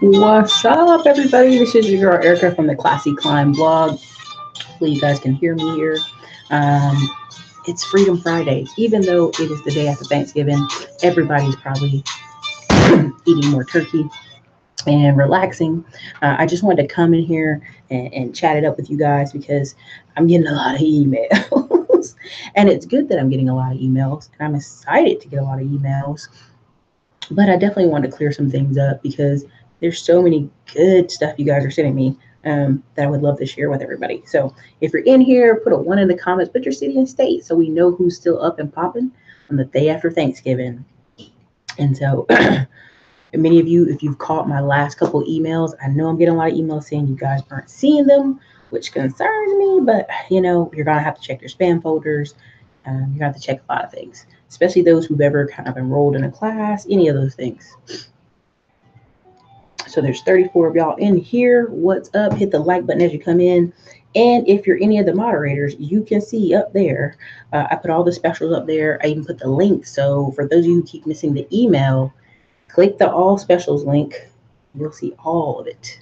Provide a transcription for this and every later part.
What's up, everybody? This is your girl Erica from the Classy Climb blog. Hopefully, you guys can hear me here. Um, it's Freedom Friday. Even though it is the day after Thanksgiving, everybody's probably eating more turkey and relaxing. I just wanted to come in here and chat it up with you guys because I'm getting a lot of emails. And it's good that I'm getting a lot of emails, and I'm excited to get a lot of emails. But I definitely wanted to clear some things up because there's so many good stuff you guys are sending me that I would love to share with everybody. So if you're in here, put a 1 in the comments, put your city and state so we know who's still up and popping on the day after Thanksgiving. And so many of you, if you've caught my last couple emails, I know I'm getting a lot of emails saying you guys aren't seeing them, which concerns me, but you're going to have to check your spam folders. You're going to have to check a lot of things, especially those who've ever kind of enrolled in a class, any of those things. So there's 34 of y'all in here. What's up? Hit the like button as you come in. And if you're any of the moderators, you can see up there, I put all the specials up there. I even put the link. So for those of you who keep missing the email, click the all specials link. You'll see all of it,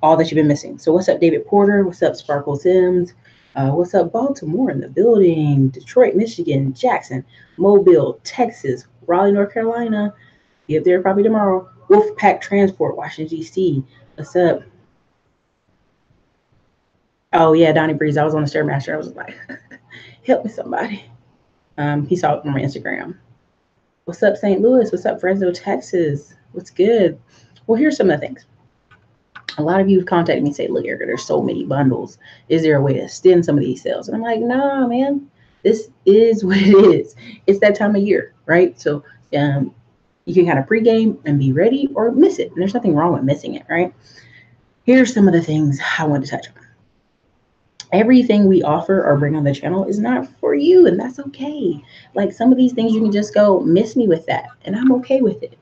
all that you've been missing. So what's up, David Porter? What's up, Sparkle Sims? What's up, Baltimore in the building? Detroit, Michigan, Jackson, Mobile, Texas, Raleigh, North Carolina. Be up there probably tomorrow. Wolfpack Transport, Washington, D.C. What's up? Oh, yeah, Donnie Breeze. I was on the Stairmaster. I was like, help me somebody. He saw it on my Instagram. What's up, St. Louis? What's up, Fresno, Texas? What's good? Well, here's some of the things. A lot of you have contacted me and say, look, Erica, there's so many bundles. Is there a way to extend some of these sales? And I'm like, nah, man. This is what it is. It's that time of year, right? So you can kind of pregame and be ready or miss it. And there's nothing wrong with missing it, right? Here's some of the things I want to touch on. Everything we offer or bring on the channel is not for you, and that's okay. Like some of these things, you can just go miss me with that, and I'm okay with it.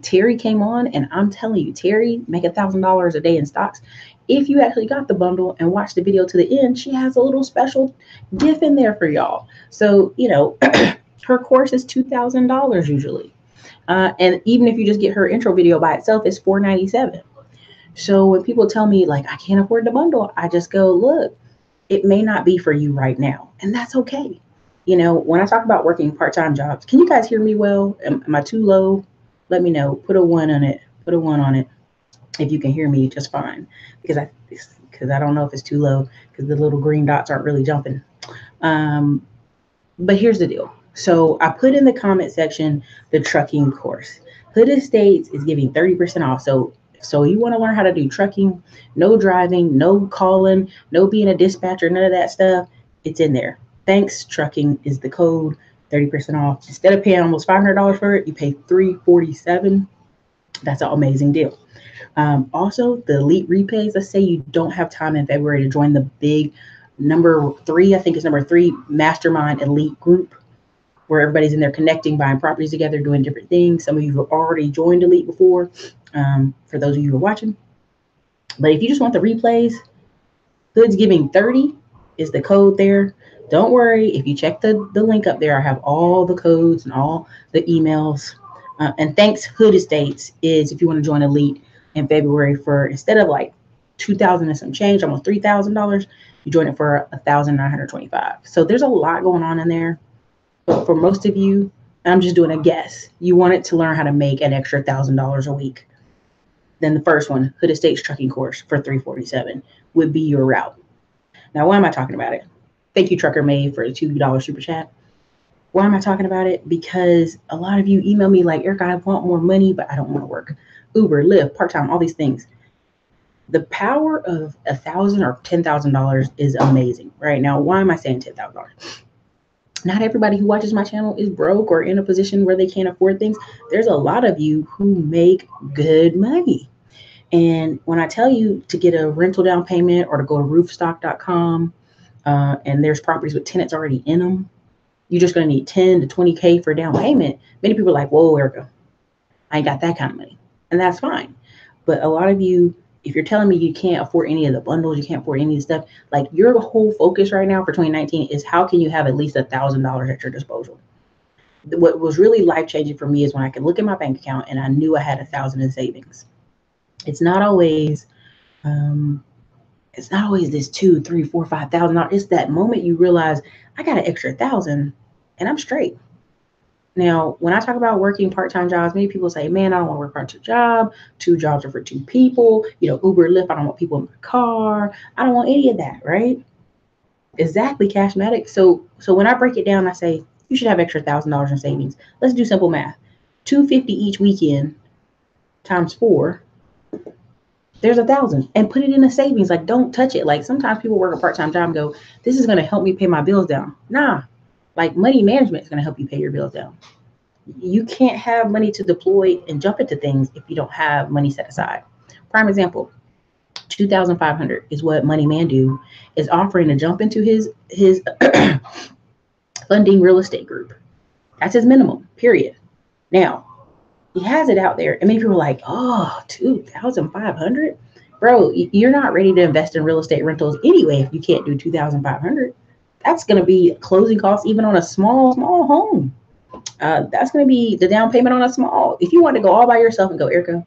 Terry came on, and I'm telling you, Terry, make $1,000 a day in stocks. If you actually got the bundle and watched the video to the end, she has a little special gift in there for y'all. So, her course is $2,000 usually. And even if you just get her intro video by itself, it's $497. So when people tell me like, I can't afford the bundle, I just go, look, it may not be for you right now. And that's okay. When I talk about working part-time jobs, can you guys hear me well? Am I too low? Let me know. Put a 1 on it. Put a 1 on it. If you can hear me just fine, because I don't know if it's too low because the little green dots aren't really jumping. But here's the deal. So I put in the comment section the trucking course. Hood Estates is giving 30% off. So you want to learn how to do trucking, no driving, no calling, no being a dispatcher, none of that stuff. It's in there. Thanks Trucking is the code, 30% off. Instead of paying almost $500 for it, you pay $347. That's an amazing deal. Also, the elite repays. Let's say you don't have time in February to join the big number 3 mastermind elite group, where everybody's in there connecting, buying properties together, doing different things. Some of you have already joined elite before, for those of you who are watching. But if you just want the replays, Hood's giving 30 is the code there. Don't worry, if you check the link up there, I have all the codes and all the emails. And thanks Hood Estates is if you want to join elite in February for, instead of like $2,000 and some change, almost $3,000, you join it for $1,925. So there's a lot going on in there. But for most of you, I'm just doing a guess. You wanted to learn how to make an extra $1,000 a week. Then the first one, Hood Estates trucking course for $347 would be your route. Now, why am I talking about it? Thank you, Trucker Made, for the $2 super chat. Why am I talking about it? Because a lot of you email me like, Erica, I want more money, but I don't want to work. Uber, Lyft, part-time, all these things. The power of $1,000 or $10,000 is amazing. Right now, why am I saying $10,000? Not everybody who watches my channel is broke or in a position where they can't afford things. There's a lot of you who make good money. And when I tell you to get a rental down payment or to go to roofstock.com, and there's properties with tenants already in them, you're just going to need 10 to 20K for a down payment. Many people are like, whoa, Erica, I ain't got that kind of money. And that's fine. But a lot of you, if you're telling me you can't afford any of the bundles, you can't afford any of the stuff, like your whole focus right now for 2019 is how can you have at least $1,000 at your disposal? What was really life-changing for me is when I could look at my bank account and I knew I had 1,000 in savings. It's not always this 2, 3, 4, $5,000. It's that moment you realize I got an extra 1,000 and I'm straight. Now, when I talk about working part-time jobs, many people say, man, I don't want to work part-time job. 2 jobs are for 2 people. Uber, Lyft, I don't want people in my car. I don't want any of that, right? Exactly, Cashmatic. So when I break it down, I say, you should have extra $1,000 in savings. Let's do simple math. $250 each weekend times 4. There's 1,000, and put it in a savings. Like, don't touch it. Like, sometimes people work a part-time job and go, this is going to help me pay my bills down. Nah, like money management is going to help you pay your bills down. You can't have money to deploy and jump into things if you don't have money set aside. Prime example, 2,500 is what Money Man Do is offering to jump into his funding real estate group. That's his minimum, period. Now, he has it out there, and many people are like, oh, 2,500? Bro, you're not ready to invest in real estate rentals anyway if you can't do 2,500. That's going to be closing costs even on a small home. That's going to be the down payment on a small. If you want to go all by yourself and go, Erica,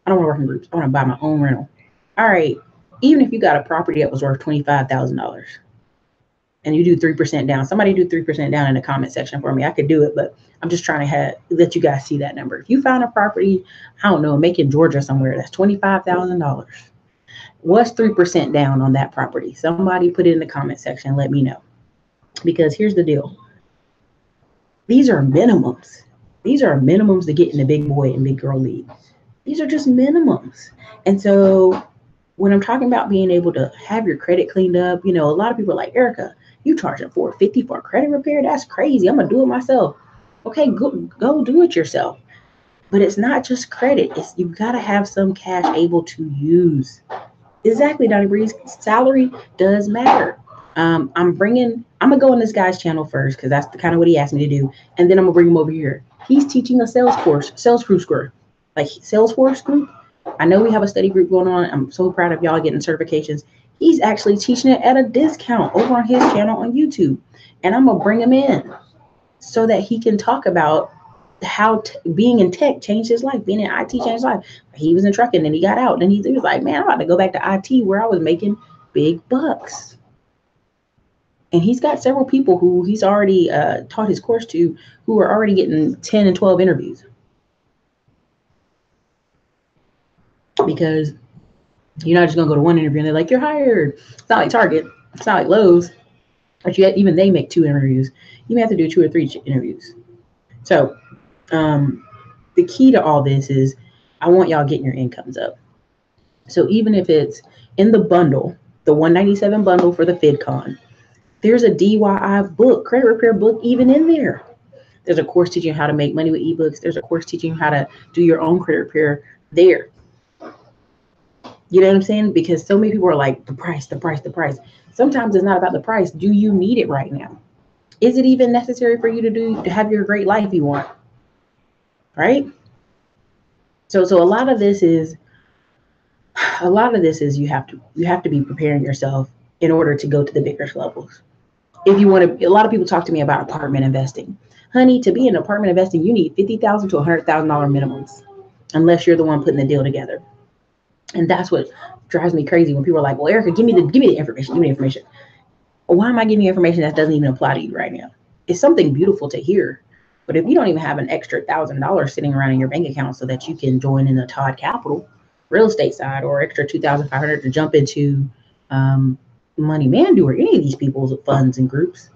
I don't want to work in groups. I want to buy my own rental. All right, even if you got a property that was worth $25,000 and you do 3% down, somebody do 3% down in the comment section for me. I could do it, but I'm just trying to let you guys see that number. If you found a property, I don't know, Macon, Georgia somewhere, that's $25,000. What's 3% down on that property? Somebody put it in the comment section. Let me know. Because here's the deal. These are minimums. These are minimums to get in the big boy and big girl league. These are just minimums. And so when I'm talking about being able to have your credit cleaned up, a lot of people are like, Erica, you charging $450 for a credit repair? That's crazy. I'm going to do it myself. Okay, go do it yourself. But it's not just credit. You've got to have some cash able to use. Exactly, Donnie Breeze. Salary does matter. I'm going to go on this guy's channel first because that's the kind of what he asked me to do. And then I'm going to bring him over here. He's teaching a sales group, like Salesforce group. I know we have a study group going on. I'm so proud of y'all getting certifications. He's actually teaching it at a discount over on his channel on YouTube. And I'm going to bring him in so that he can talk about how being in tech changed his life. Being in IT changed his life. He was in trucking and he got out. And he was like, man, I'm about to go back to IT where I was making big bucks. And he's got several people who he's already taught his course to who are already getting 10 and 12 interviews. Because you're not just going to go to one interview and they're like, you're hired. It's not like Target. It's not like Lowe's. But even they make 2 interviews. You may have to do 2 or 3 interviews. So the key to all this is I want y'all getting your incomes up. So even if it's in the bundle, the $197 bundle for the FidCon, there's a DIY book, credit repair book, even in there. There's a course teaching you how to make money with ebooks. There's a course teaching you how to do your own credit repair there. You know what I'm saying? Because so many people are like, the price. Sometimes it's not about the price. Do you need it right now? Is it even necessary for you to have your great life you want? Right? So a lot of this is you have to be preparing yourself in order to go to the bigger levels. If you want to, a lot of people talk to me about apartment investing. Honey, to be in apartment investing, you need $50,000 to $100,000 minimums, unless you're the one putting the deal together. And that's what drives me crazy when people are like, well, Erica, give me the information. Give me the information. Why am I giving you information that doesn't even apply to you right now? It's something beautiful to hear. But if you don't even have an extra $1,000 sitting around in your bank account so that you can join in the Todd Capital real estate side, or extra $2,500 to jump into Money Man Do or any of these people's funds and groups,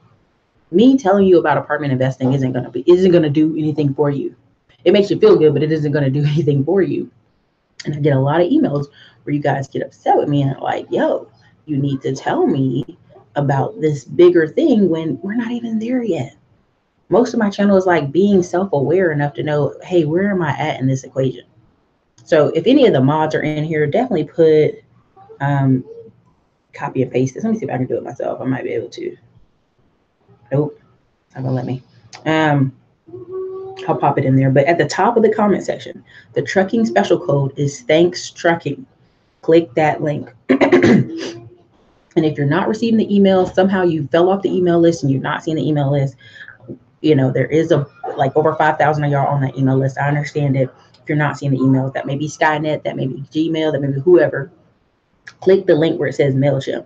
me telling you about apartment investing isn't going to do anything for you. It makes you feel good, but it isn't going to do anything for you. And I get a lot of emails where you guys get upset with me and are like, yo, you need to tell me about this bigger thing when we're not even there yet. Most of my channel is like being self-aware enough to know, hey, where am I at in this equation? So if any of the mods are in here, definitely put copy and paste this. Let me see if I can do it myself. I might be able to. Nope, it's not gonna let me. I'll pop it in there. But at the top of the comment section, the trucking special code is Thanks Trucking. Click that link. And if you're not receiving the email, somehow you fell off the email list and you're not seeing the email list, there is like over 5,000 of y'all on that email list. I understand it. If you're not seeing the emails, that may be Skynet, that may be Gmail, that may be whoever. Click the link where it says MailChimp.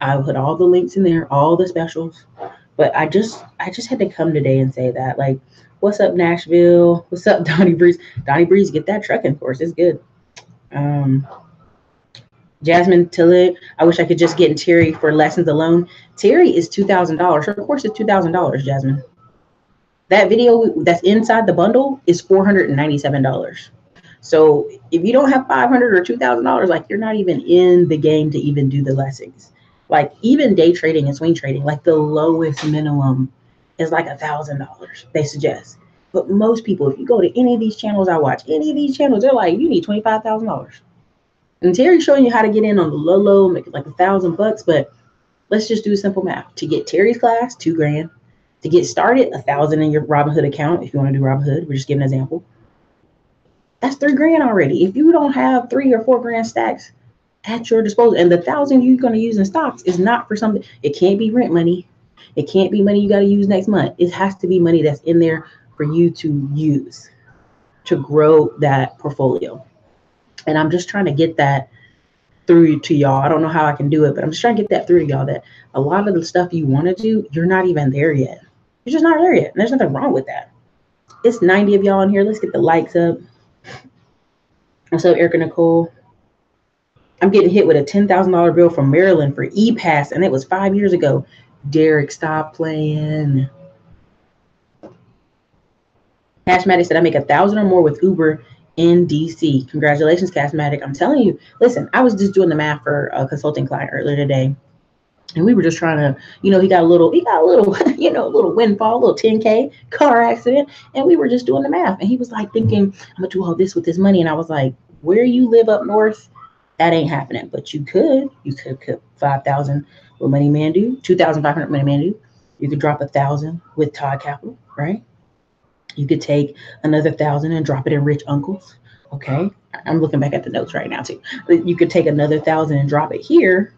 I put all the links in there, all the specials. But I just had to come today and say that, like, what's up, Nashville? What's up, Donnie Breeze? Donnie Breeze, get that trucking course. It's good. Jasmine Tillett, I wish I could just get in Terry for lessons alone. Terry is $2,000. Her course is $2,000, Jasmine. That video that's inside the bundle is $497. So if you don't have $500 or $2,000, like, you're not even in the game to even do the lessons. Like, even day trading and swing trading, like, the lowest minimum is like $1,000 they suggest. But most people, if you go to any of these channels I watch, any of these channels, they're like, you need $25,000. And Terry's showing you how to get in on the low, make it like $1,000. But let's just do simple math. To get Terry's class, $2,000. To get started, $1,000 in your Robinhood account. If you want to do Robinhood, we're just giving an example. That's $3,000 already. If you don't have $3,000 or $4,000 stacks at your disposal, and the $1,000 you're going to use in stocks is not for something. It can't be rent money. It can't be money you got to use next month. It has to be money that's in there for you to use to grow that portfolio. And I'm just trying to get that through to y'all. I don't know how I can do it, but I'm just trying to get that through to y'all, that a lot of the stuff you want to do, you're not even there yet. You're just not there yet. And there's nothing wrong with that. It's 90 of y'all in here. Let's get the likes up. What's up, Erica Nicole? I'm getting hit with a $10,000 bill from Maryland for E-Pass, and it was 5 years ago. Derek, stop playing. Cashmatic said, I make $1,000 or more with Uber in DC. Congratulations, Cashmatic. I'm telling you, listen, I was just doing the math for a consulting client earlier today. And we were just trying to, he got a little, a little windfall, a little 10K car accident. And we were just doing the math. And he was like thinking, I'm going to do all this with this money. And I was like, where you live up north, that ain't happening. But you could cut 5,000 with Money Mandu, 2,500 Money Mandu. You could drop 1,000 with Todd Capital, right? You could take another 1,000 and drop it in Rich Uncles. Okay. I'm looking back at the notes right now too. You could take another 1,000 and drop it here.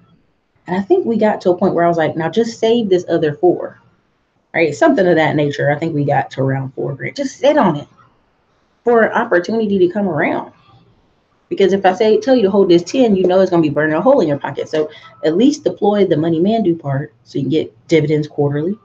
And I think we got to a point where I was like, now just save this other 4, right? Something of that nature. I think we got to around $4,000. Just sit on it for an opportunity to come around. Because if I tell you to hold this 10, it's going to be burning a hole in your pocket. So at least deploy the Money Mandu part so you can get dividends quarterly.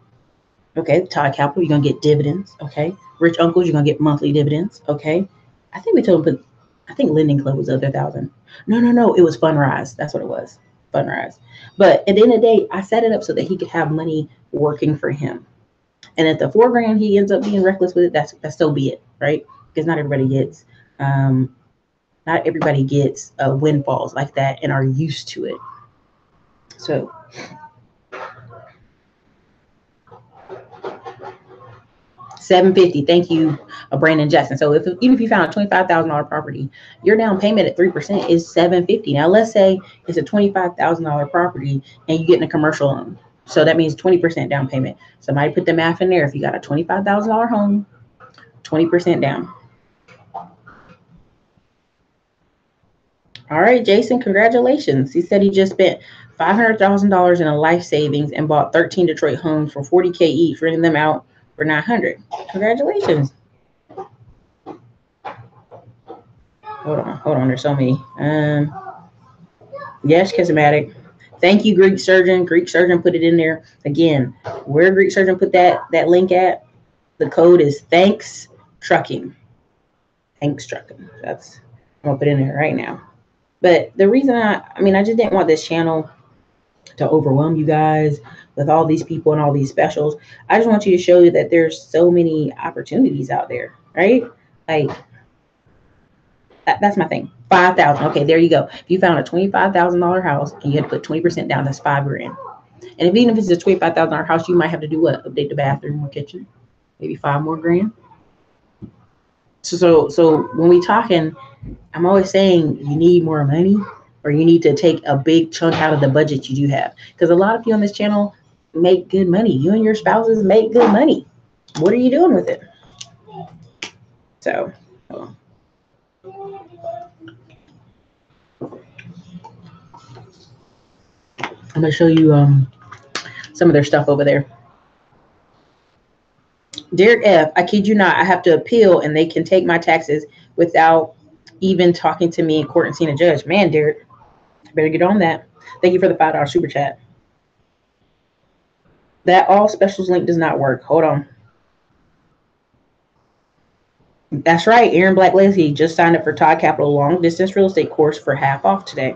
Okay. Todd Capital, you're going to get dividends. Okay. Rich Uncles, you're going to get monthly dividends. Okay. I think we told him, I think Lending Club was the other 1,000. No. It was Fundrise. That's what it was. Fundrise. But at the end of the day, I set it up so that he could have money working for him. And at the $4,000, he ends up being reckless with it. That's so be it, right? Because not everybody gets windfalls like that and are used to it. So $750. Thank you, Brandon Jackson. So even if you found a $25,000 property, your down payment at 3% is $750. Now let's say it's a $25,000 property and you get in a commercial loan. So that means 20% down payment. Somebody put the math in there. If you got a $25,000 home, 20% down. All right, Jason, congratulations. He said he just spent $500,000 in a life savings and bought 13 Detroit homes for $40K each, renting them out for $900. Congratulations. Hold on. There's so many. Yes, Kismatic. Thank you, Greek Surgeon. Greek Surgeon put it in there. Again, where Greek Surgeon put that link at, the code is Thanks Trucking. Thanks Trucking. I'm going to put it in there right now. But the reason I just didn't want this channel to overwhelm you guys with all these people and all these specials. I just want you to show you that there's so many opportunities out there, right? Like, that's my thing. 5,000. Okay, there you go. If you found a $25,000 house and you had to put 20% down, that's $5,000. And even if it's a $25,000 house, you might have to do what? Update the bathroom or kitchen, maybe $5,000 more. So when we talking, I'm always saying you need more money, or you need to take a big chunk out of the budget you do have. Because a lot of you on this channel make good money. You and your spouses make good money. What are you doing with it? So, hold on. I'm going to show you some of their stuff over there. Derek F., I kid you not, I have to appeal and they can take my taxes without even talking to me in court and seeing a judge. Man, Derek, better get on that. Thank you for the $5 super chat. That all specials link does not work. Hold on. That's right. Aaron Black Lacy just signed up for Todd Capital long distance real estate course for half off today.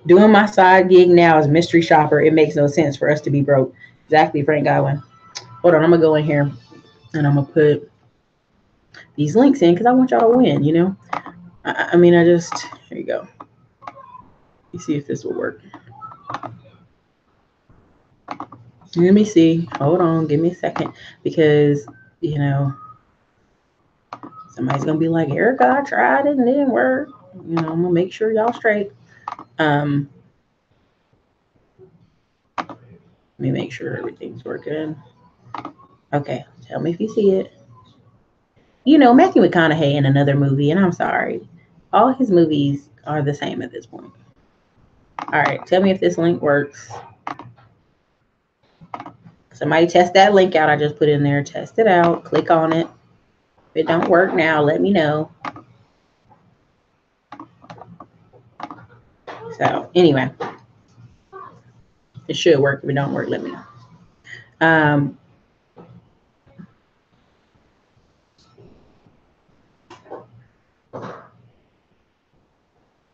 Doing my side gig now as mystery shopper. It makes no sense for us to be broke. Exactly, Frank Godwin. Hold on, I'm gonna go in here and I'm gonna put these links in because I want y'all to win. You know, I mean, here you go. You see if this will work. Let me see. Hold on, give me a second because you know somebody's gonna be like, Erica, I tried it and it didn't work. You know, I'm gonna make sure y'all straight. Let me make sure everything's working. Okay, tell me if you see it. You know, Matthew McConaughey in another movie, and I'm sorry, all his movies are the same at this point. All right, tell me if this link works. Somebody test that link out I just put in there. Test it out. Click on it. If it don't work now, let me know. So anyway, it should work. If it don't work, let me know.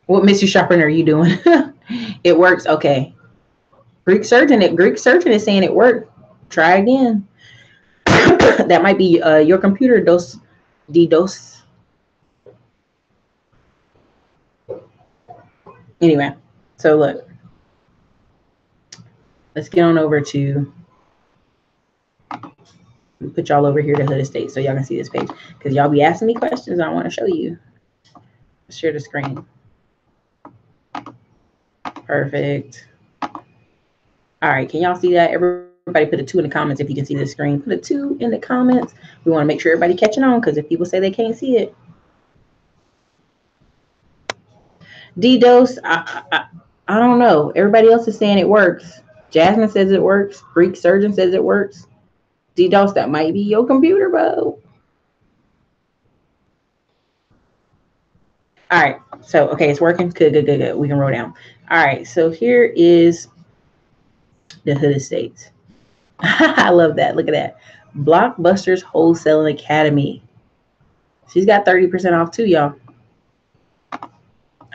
What mystery shopping are you doing? It works. Okay. Greek surgeon is saying it worked. Try again. That might be your computer DDoS. Anyway, so look. Let's get on over to put y'all over here to Hood Estate so y'all can see this page. Because y'all be asking me questions. I want to show you. Let's share the screen. Perfect. All right, can y'all see that? Everybody put a 2 in the comments if you can see the screen. Put a 2 in the comments. We want to make sure everybody catching on because if people say they can't see it. DDoS, I don't know. Everybody else is saying it works. Jasmine says it works. Greek surgeon says it works. DDoS, that might be your computer, bro. All right, so, okay, it's working. Good. We can roll down. All right, so here is the Hood Estates. I love that. Look at that. Blockbuster's Wholesaling Academy. She's got 30% off too, y'all. All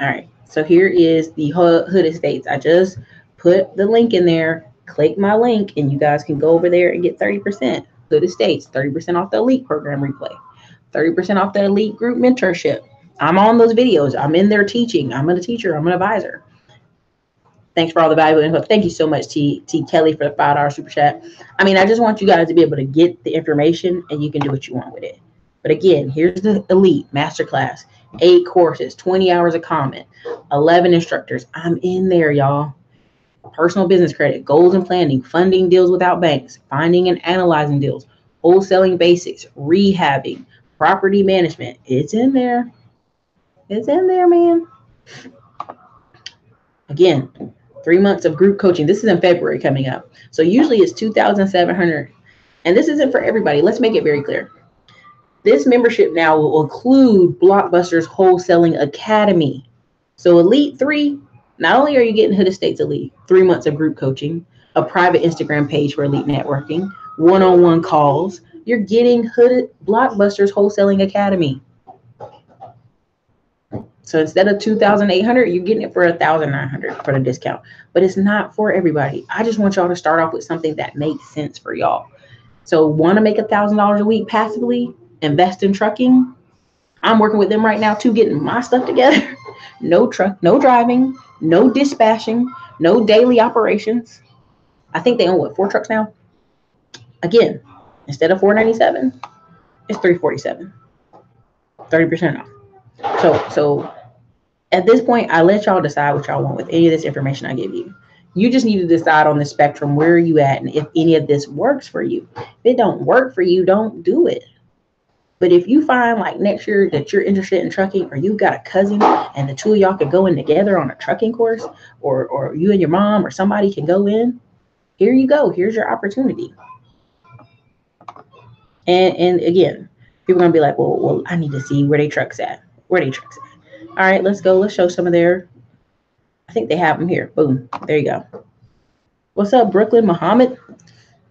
right, so here is the Hood Estates. I just put the link in there. Click my link, and you guys can go over there and get 30%. Hood Estates, 30% off the Elite Program replay, 30% off the Elite Group Mentorship. I'm on those videos. I'm in there teaching. I'm a teacher. I'm an advisor. Thanks for all the valuable info. Thank you so much, T. Kelly, for the $5 super chat. I mean, I just want you guys to be able to get the information, and you can do what you want with it. But again, here's the Elite Masterclass. 8 courses, 20 hours of comment, 11 instructors. I'm in there, y'all. Personal business credit, goals and planning, funding deals without banks, finding and analyzing deals, wholesaling basics, rehabbing, property management. It's in there. It's in there, man. Again, 3 months of group coaching. This is in February coming up. So usually it's $2,700. And this isn't for everybody. Let's make it very clear. This membership now will include Blockbuster's Wholesaling Academy. So Elite 3, not only are you getting Hood Estates Elite, 3 months of group coaching, a private Instagram page for Elite networking, one-on-one calls, you're getting Blockbuster's Wholesaling Academy. So instead of $2,800, you're getting it for $1,900 for the discount. But it's not for everybody. I just want y'all to start off with something that makes sense for y'all. So want to make $1,000 a week passively? Invest in trucking? I'm working with them right now too, getting my stuff together. No truck, no driving, no dispatching, no daily operations. I think they own what, 4 trucks now? Again, instead of $497, it's $347. 30% off. So at this point, I let y'all decide what y'all want with any of this information I give you. You just need to decide on the spectrum, where are you at, and if any of this works for you. If it don't work for you, don't do it. But if you find like next year that you're interested in trucking, or you got a cousin and the 2 of y'all could go in together on a trucking course, or you and your mom or somebody can go in, here you go. Here's your opportunity. And again, people are gonna be like, well, I need to see where they trucks at. Where they trucks at. All right, let's go. Let's show some of their. I think they have them here. Boom. There you go. What's up, Brooklyn Muhammad?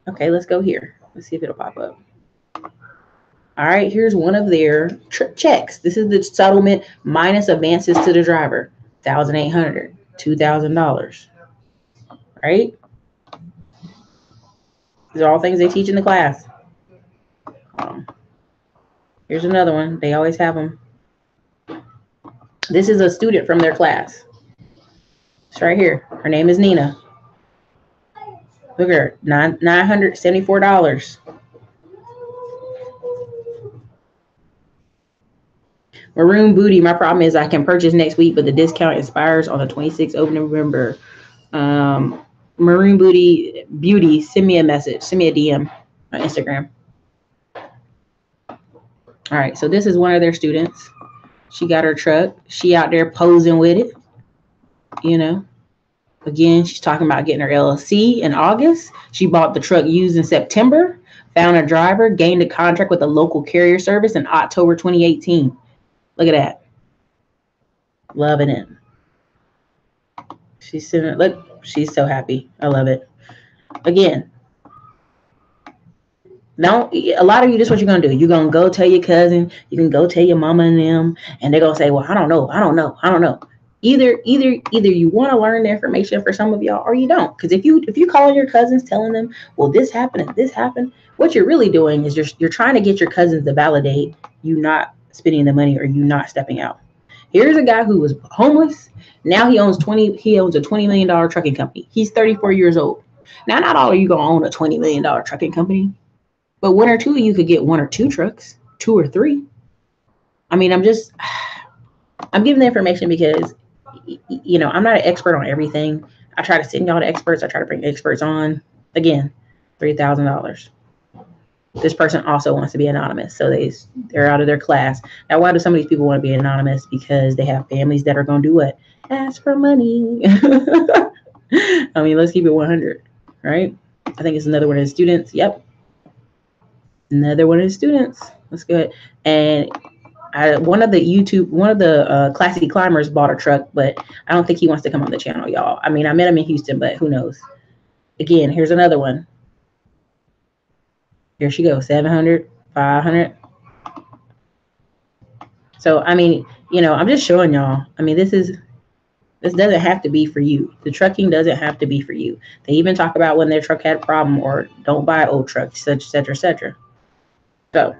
Okay, let's go here. Let's see if it'll pop up. All right, here's one of their checks. This is the settlement minus advances to the driver. $1,800, $2,000. Right? These are all things they teach in the class. Here's another one. They always have them. This is a student from their class. It's right here. Her name is Nina. Look at her. $974. Maroon Booty. My problem is I can purchase next week, but the discount expires on the 26th of November. Maroon Beauty. Send me a message. Send me a DM on Instagram. All right. So this is one of their students. She got her truck. She out there posing with it. You know. Again, she's talking about getting her LLC in August. She bought the truck used in September. Found a driver. Gained a contract with a local carrier service in October 2018. Look at that. Loving it. She's sitting, look, she's so happy. I love it. Again, a lot of you, this is what you're going to do. You're going to go tell your cousin. You can go tell your mama and them. And they're going to say, well, I don't know. Either you want to learn the information for some of y'all or you don't. Because if you call your cousins telling them, well, this happened and this happened, what you're really doing is you're trying to get your cousins to validate you not spending the money or you not stepping out. Here's a guy who was homeless. Now he owns a $20 million trucking company. He's 34 years old. Now, not all of you gonna own a $20 million trucking company, but one or two of you could get one or two trucks, 2 or 3. I mean, I'm giving the information because, you know, I'm not an expert on everything. I try to send y'all to experts. I try to bring experts on. Again, $3,000. This person also wants to be anonymous, so they're out of their class. Now, why do some of these people want to be anonymous? Because they have families that are going to do what? Ask for money. I mean, let's keep it 100, right? I think it's another one of the students. Yep. Another one of the students. Let's go ahead. And one of the classy climbers bought a truck, but I don't think he wants to come on the channel, y'all. I mean, I met him in Houston, but who knows? Again, here's another one. Here she goes, 700, 500. So, I mean, you know, I'm just showing y'all. I mean, this doesn't have to be for you. The trucking doesn't have to be for you. They even talk about when their truck had a problem or don't buy old trucks, et cetera, et cetera. So,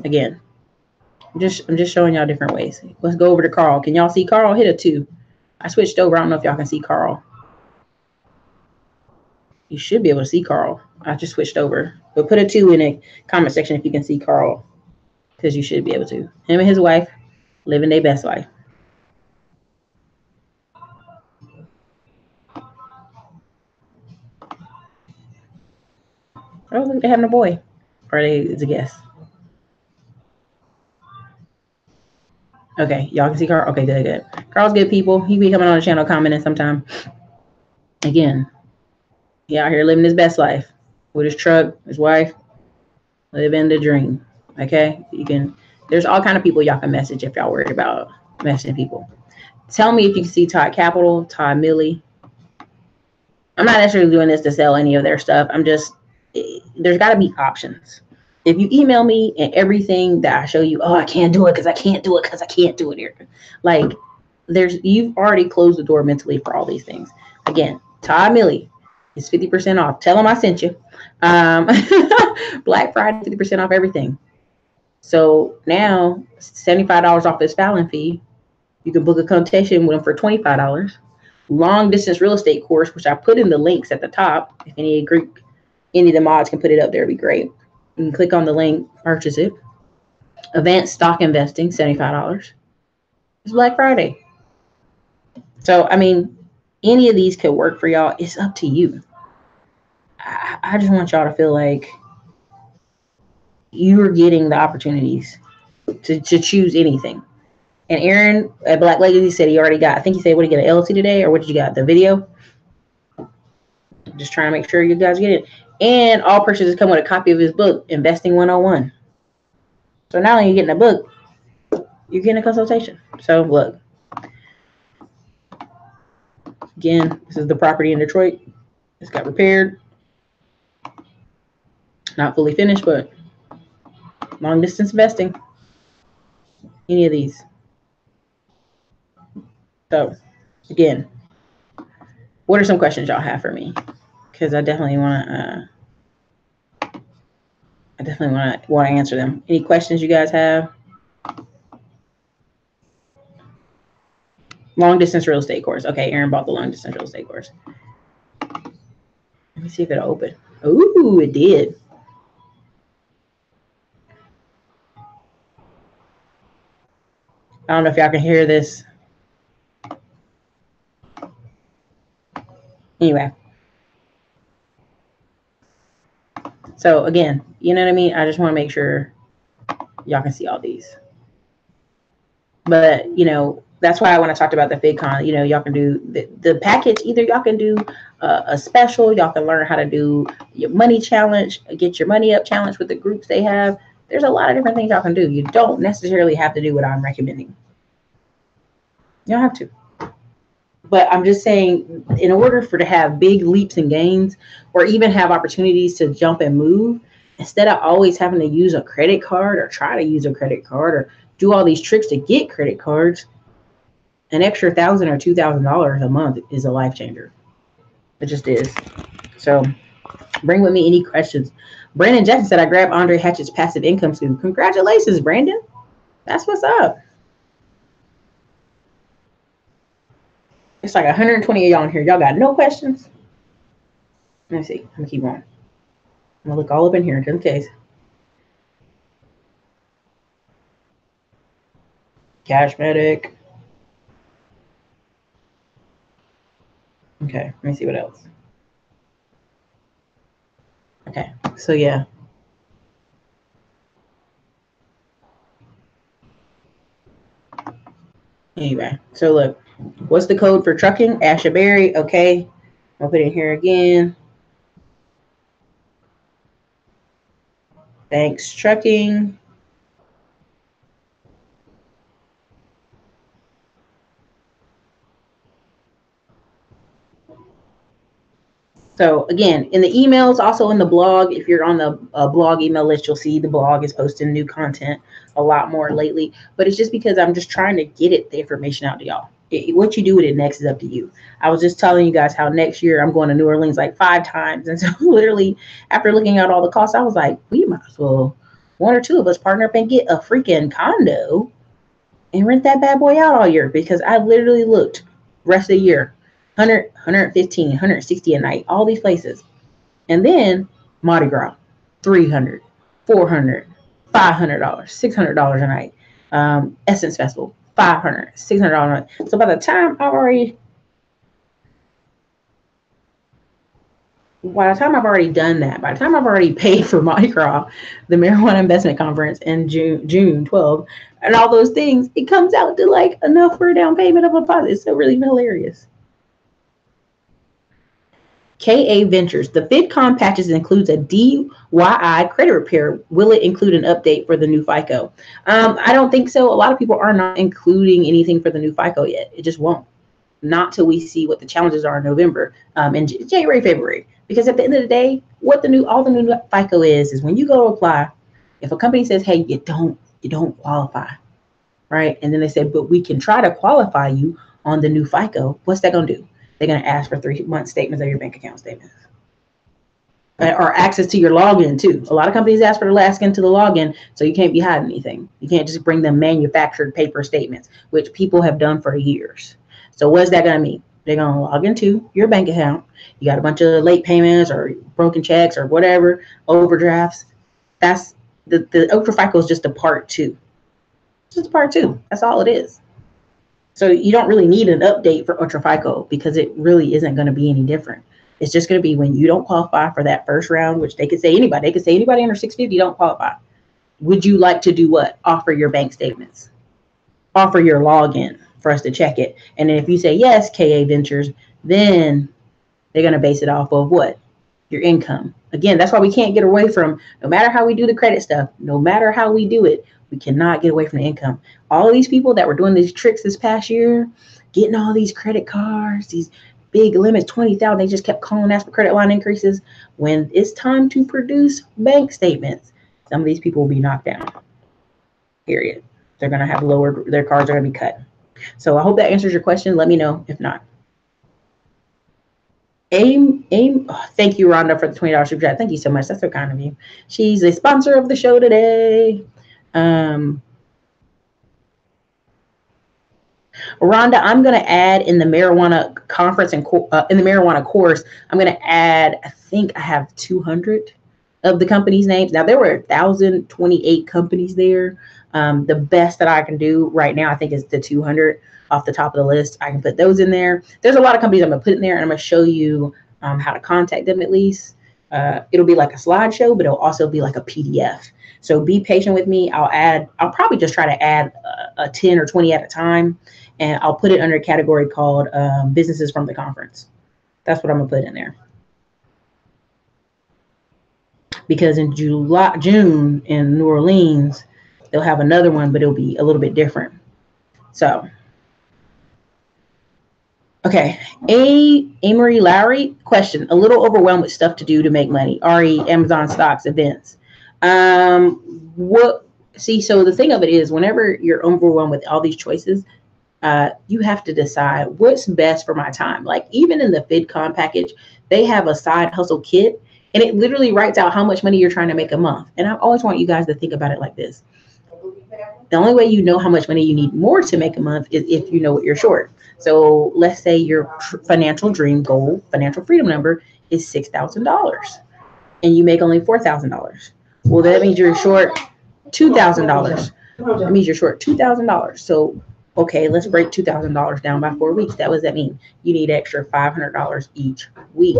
again, I'm just showing y'all different ways. Let's go over to Carl. Can y'all see Carl? Hit a 2. I switched over. I don't know if y'all can see Carl. You should be able to see Carl. I just switched over. But put a 2 in the comment section if you can see Carl. Because you should be able to. Him and his wife living their best life. Oh, look, they're having a boy. Or it's a guess. Okay, y'all can see Carl. Okay, good. Carl's good people. He be coming on the channel commenting sometime. Again, he out here living his best life with his truck, his wife, living the dream. Okay, there's all kind of people y'all can message if y'all worried about messaging people. Tell me if you can see Todd Capital, Todd Millie. I'm not necessarily doing this to sell any of their stuff. There's got to be options. If you email me and everything that I show you, oh, I can't do it because I can't do it because I can't do it here. Like, you've already closed the door mentally for all these things. Again, Todd Millie is 50% off. Tell them I sent you. Black Friday, 50% off everything. So now, $75 off this filing fee. You can book a consultation with them for $25. Long distance real estate course, which I put in the links at the top. If any of the mods can put it up there, it'd be great. You can click on the link, purchase it. Advanced stock investing, $75. It's Black Friday. So, I mean, any of these could work for y'all. It's up to you. I just want y'all to feel like you're getting the opportunities to choose anything. And Aaron at Black Legacy said he already got, I think he said, what did you get, an LLC today? Or what did you got, the video? Just trying to make sure you guys get it. And all purchases come with a copy of his book, Investing 101. So not only are you getting a book, you're getting a consultation. So look, again, this is the property in Detroit. It's got repaired. Not fully finished, but long distance investing. Any of these. So again, what are some questions y'all have for me? Because I definitely want to answer them. Any questions you guys have? Long distance real estate course. Okay, Aaron bought the long distance real estate course. Let me see if it'll open. Ooh, it did. I don't know if y'all can hear this. Anyway. So again, you know what I mean? I just want to make sure y'all can see all these. But, you know, that's why when I talked about the Fincon, you know, y'all can do the package. Either y'all can do a special. Y'all can learn how to do your money challenge, get your money up challenge with the groups they have. There's a lot of different things y'all can do. You don't necessarily have to do what I'm recommending. You don't have to. But I'm just saying, in order to have big leaps and gains, or even have opportunities to jump and move, instead of always having to use a credit card or try to use a credit card or do all these tricks to get credit cards, an extra $1,000 or $2,000 a month is a life changer. It just is. So bring with me any questions. Brandon Jackson said, I grabbed Andre Hatchett's passive income school. Congratulations, Brandon. That's what's up. It's like 120 of y'all in here. Y'all got no questions? Let me see. I'm going to keep going. I'm going to look all up in here just in case. Cashmatic. Okay, let me see what else. Okay, so yeah. Anyway, so look. What's the code for trucking? Asha Berry. Okay. I'll put it in here again. Thanks, trucking. So again, in the emails, also in the blog, if you're on the blog email list, you'll see the blog is posting new content a lot more lately. But it's just because I'm just trying to get the information out to y'all. What you do with it next is up to you. I was just telling you guys how next year I'm going to New Orleans like 5 times. And so literally after looking at all the costs, I was like, we might as well, one or two of us partner up and get a freaking condo and rent that bad boy out all year, because I literally looked rest of the year. 100, 115, 160 a night, all these places. And then Mardi Gras, $300, $400, $500, $600 a night. Essence Festival, $500, $600 a night. So by the time I've already done that, by the time I've already paid for Mardi Gras, the Marijuana Investment Conference in June 12, and all those things, it comes out to like enough for a down payment of a deposit. It's so really hilarious. KA Ventures. The Fincon patches includes a DIY credit repair. Will it include an update for the new FICO? I don't think so. A lot of people are not including anything for the new FICO yet. It just won't. Not till we see what the challenges are in November, in January, February. Because at the end of the day, what all the new FICO is when you go to apply, if a company says, hey, you don't qualify, right? And then they say, but we can try to qualify you on the new FICO. What's that going to do? They're going to ask for 3-month statements of your bank account statements. Or access to your login, too. A lot of companies ask for the last into the login, so you can't be hiding anything. You can't just bring them manufactured paper statements, which people have done for years. So what's that going to mean? They're going to log into your bank account. You got a bunch of late payments or broken checks or whatever, overdrafts. That's the Ultra FICO is just a part 2. It's just a part 2. That's all it is. So you don't really need an update for Ultra FICO, because it really isn't going to be any different. It's just going to be when you don't qualify for that first round, which they could say anybody. They could say anybody under 650 don't qualify. Would you like to do what? Offer your bank statements. Offer your login for us to check it. And then if you say yes, KA Ventures, then They're going to base it off of what? Your income. Again, that's why we can't get away from, no matter how we do the credit stuff, no matter how we do it, we cannot get away from the income. All these people that were doing these tricks this past year, getting all these credit cards, these big limits, 20,000, they just kept calling, asking for credit line increases. When it's time to produce bank statements, some of these people will be knocked down. Period. They're going to have their cards are going to be cut. So I hope that answers your question. Let me know if not. Thank you, Rhonda, for the $20 super chat. Thank you so much. That's so kind of you. She's a sponsor of the show today. Rhonda, I'm going to add in the marijuana conference and in the marijuana course, I'm going to add, I think I have 200 of the companies' names. Now, there were 1,028 companies there. The best that I can do right now, I think, is the 200 off the top of the list. I can put those in there. There's a lot of companies I'm going to put in there, and I'm going to show you how to contact them at least. It'll be like a slideshow, but it'll also be like a PDF. So be patient with me. I'll probably just try to add a 10 or 20 at a time, and I'll put it under a category called businesses from the conference. That's what I'm going to put in there. Because in June in New Orleans, they'll have another one, but it'll be a little bit different. So, okay. Amory Lowry, question. A little overwhelmed with stuff to do to make money. RE, Amazon stocks, events. So the thing of it is, whenever you're overwhelmed with all these choices, you have to decide what's best for my time. Like even in the Fincon package, they have a side hustle kit, and it literally writes out how much money you're trying to make a month. And I always want you guys to think about it like this. The only way you know how much money you need more to make a month is if you know what you're short. So let's say your financial dream goal, financial freedom number is $6,000 and you make only $4,000. Well, that means you're short $2,000. That means you're short $2,000. So, okay, let's break $2,000 down by 4 weeks. What does that mean? You need extra $500 each week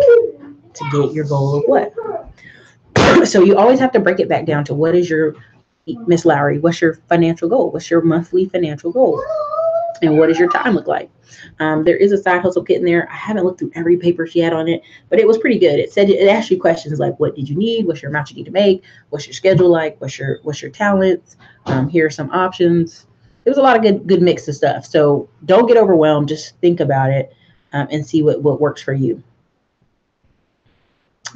to get your goal of what? So you always have to break it back down to what is your, Miss Lowry, what's your financial goal? What's your monthly financial goal? And what does your time look like? There is a side hustle kit in there. I haven't looked through every paper she had on it, but it was pretty good. It asked you questions like, what did you need? What's your amount you need to make? What's your schedule like? What's your talents? Here are some options. It was a lot of good mix of stuff. So don't get overwhelmed. Just think about it and see what works for you.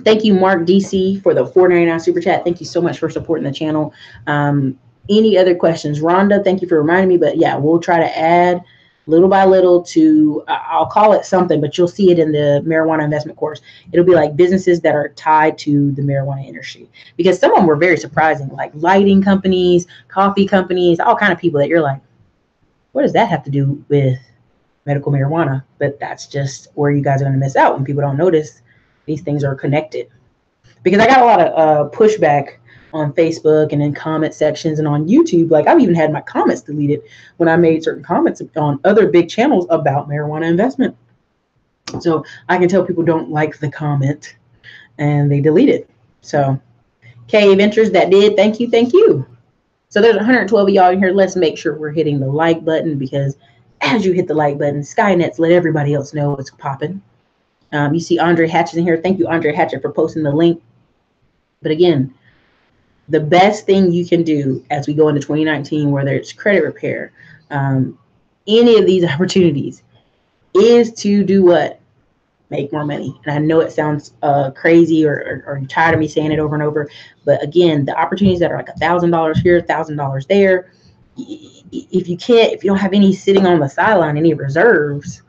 Thank you, Mark DC, for the $4.99 super chat. Thank you so much for supporting the channel. Any other questions? Rhonda, thank you for reminding me. But yeah, we'll try to add little by little to, I'll call it something, but you'll see it in the marijuana investment course. It'll be like businesses that are tied to the marijuana industry. Because some of them were very surprising, like lighting companies, coffee companies, all kind of people that you're like, what does that have to do with medical marijuana? But that's just where you guys are going to miss out when people don't notice these things are connected. Because I got a lot of pushback on Facebook and in comment sections and on YouTube. Like I've even had my comments deleted when I made certain comments on other big channels about marijuana investment. So I can tell people don't like the comment and they delete it. So K Ventures that did, thank you, thank you. So there's 112 of y'all in here. Let's make sure we're hitting the like button, because as you hit the like button, Skynet's let everybody else know it's popping. You see Andre Hatchett in here. Thank you, Andre Hatchett, for posting the link. But again, the best thing you can do as we go into 2019, whether it's credit repair, any of these opportunities, is to do what? Make more money. And I know it sounds crazy or you're tired of me saying it over and over. But again, the opportunities that are like $1,000 here, $1,000 there, if you don't have any sitting on the sideline, any reserves,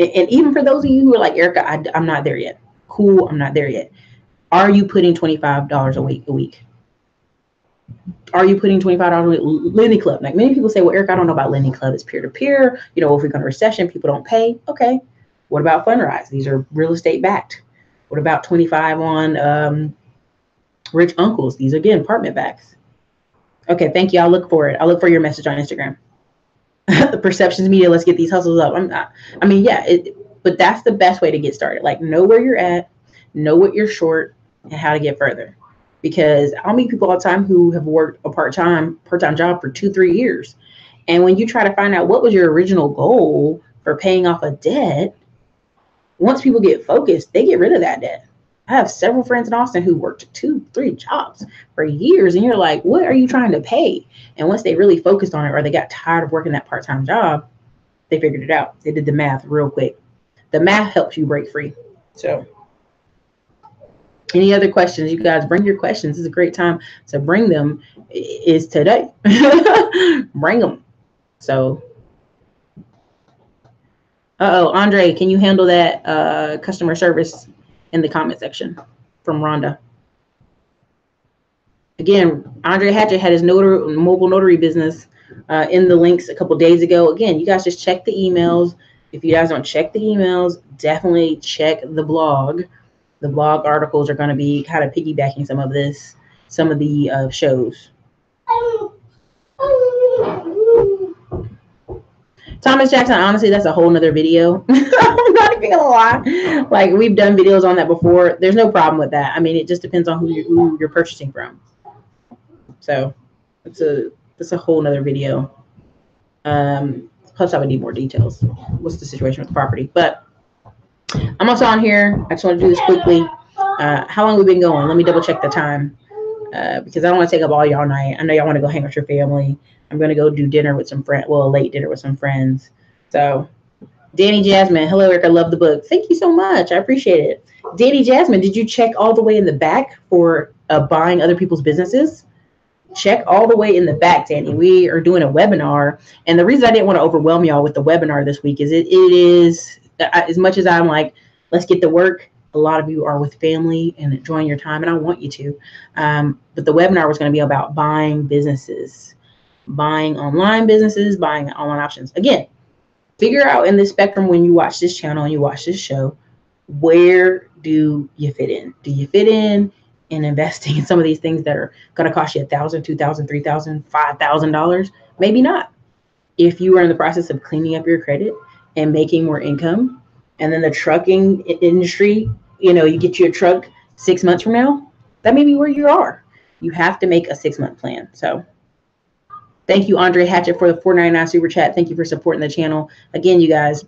and even for those of you who are like, Erica, I'm not there yet. Cool, I'm not there yet. Are you putting $25 a week? Are you putting $25 a week? Lending Club. Like many people say, well, Erica, I don't know about Lending Club. It's peer-to-peer. You know, if we go into recession, people don't pay. Okay. What about Fundrise? These are real estate backed. What about 25 on Rich Uncles? These are, again, apartment backs. Okay, thank you. I'll look for it. I'll look for your message on Instagram. The Perceptions Media, let's get these hustles up. But that's the best way to get started. Like, know where you're at, know what you're short, and how to get further. Because I'll meet people all the time who have worked a part-time job for 2-3 years. And when you try to find out what was your original goal for paying off a debt, once people get focused, they get rid of that debt. I have several friends in Austin who worked 2-3 jobs for years, and you're like, what are you trying to pay? And once they really focused on it, or they got tired of working that part-time job, they figured it out. They did the math real quick. The math helps you break free. So any other questions? You guys bring your questions. This is a great time to bring them. Is today. Bring them. So, Andre, can you handle that customer service in the comment section from Rhonda? Again, Andre Hatchett had his mobile notary business in the links a couple days ago. Again, you guys just check the emails. If you guys don't check the emails, definitely check the blog. The blog articles are going to be kind of piggybacking some of this, some of the shows. Thomas Jackson, honestly, that's a whole nother video. I'm not even gonna lie. Like, we've done videos on that before. There's no problem with that. I mean, it just depends on who you're purchasing from. So it's a whole nother video. Plus I would need more details. What's the situation with the property? But I'm also on here. I just want to do this quickly. How long have we been going? Let me double check the time. Because I don't want to take up all y'all night. I know y'all want to go hang with your family. I'm going to go do dinner with some friends. Well, a late dinner with some friends. So, Danny Jasmine. Hello, Eric. I love the book. Thank you so much. I appreciate it. Danny Jasmine, did you check all the way in the back for buying other people's businesses? Check all the way in the back, Danny. We are doing a webinar. And the reason I didn't want to overwhelm y'all with the webinar this week is it is, as much as I'm like, let's get to work, a lot of you are with family and enjoying your time, and I want you to. But the webinar was going to be about buying businesses, buying online businesses, buying online options. Again, figure out in this spectrum when you watch this channel and you watch this show, where do you fit in? Do you fit in investing in some of these things that are going to cost you $1,000, $2,000, $3,000, $5,000? Maybe not. If you are in the process of cleaning up your credit and making more income, and then the trucking industry, you get you a truck 6 months from now, that may be where you are. You have to make a 6-month plan. So thank you, Andre Hatchett, for the $4.99 super chat. Thank you for supporting the channel. Again, you guys,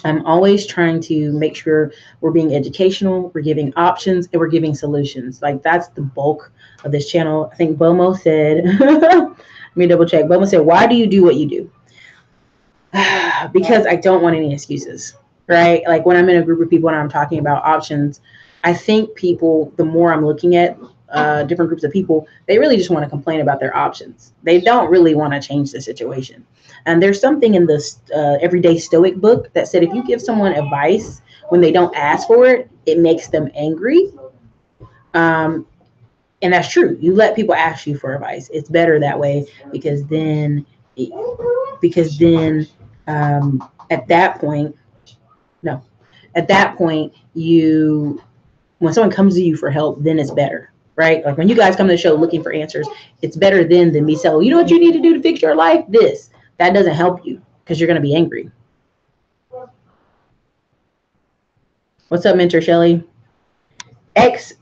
I'm always trying to make sure we're being educational, we're giving options, and we're giving solutions. Like, that's the bulk of this channel. I think Bomo said, let me double check. Bomo said, why do you do what you do? Because I don't want any excuses, right? Like, when I'm in a group of people and I'm talking about options, I think people, the more I'm looking at different groups of people, they really just want to complain about their options. They don't really want to change the situation. And there's something in this Everyday Stoic book that said if you give someone advice when they don't ask for it, it makes them angry. And that's true. You let people ask you for advice. It's better that way, because then at that point, when someone comes to you for help, then it's better, right? Like, when you guys come to the show looking for answers, it's better than me saying, you know what you need to do to fix your life? This. That doesn't help you, because you're going to be angry. What's up, Mentor Shelly? X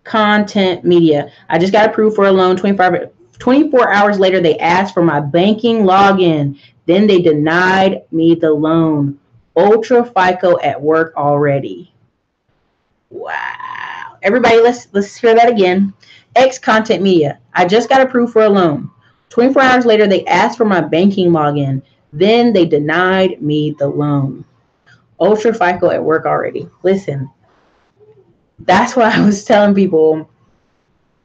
Content Media. I just got approved for a loan. 24 hours later, they asked for my banking login. Then they denied me the loan. Ultra FICO at work already. Wow. Everybody, let's hear that again. X Content Media. I just got approved for a loan. 24 hours later, they asked for my banking login. Then they denied me the loan. Ultra FICO at work already. Listen, that's what I was telling people.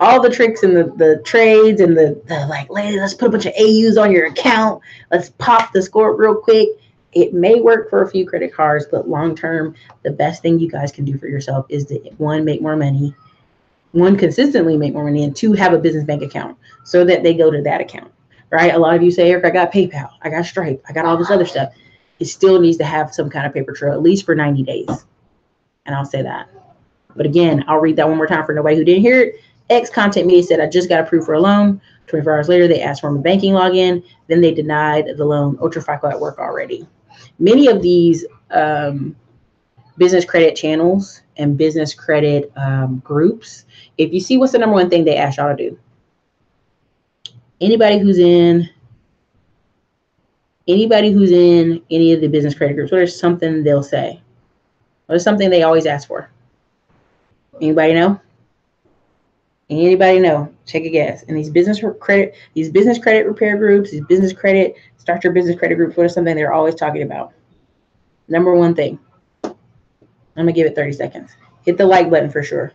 All the tricks and the trades and the like, let's put a bunch of AUs on your account. Let's pop the score real quick. It may work for a few credit cards, but long term, the best thing you guys can do for yourself is to, one, make more money. One, consistently make more money, and two, have a business bank account so that they go to that account, right? A lot of you say, Eric, I got PayPal, I got Stripe, I got all this other stuff. It still needs to have some kind of paper trail, at least for 90 days. And I'll say that. But again, I'll read that one more time for nobody who didn't hear it. X Content Media said, I just got approved for a loan. 24 hours later, they asked for my banking login. Then they denied the loan. Ultra FICO at work already. Many of these business credit channels and business credit groups, if you see what's the number one thing they ask y'all to do? Anybody who's in any of the business credit groups, there's something they'll say. What's something they always ask for? Anybody know? Anybody know? Take a guess. And these business credit repair groups, these business credit, start your business credit groups, what is something they're always talking about? Number one thing. I'm gonna give it 30 seconds. Hit the like button for sure.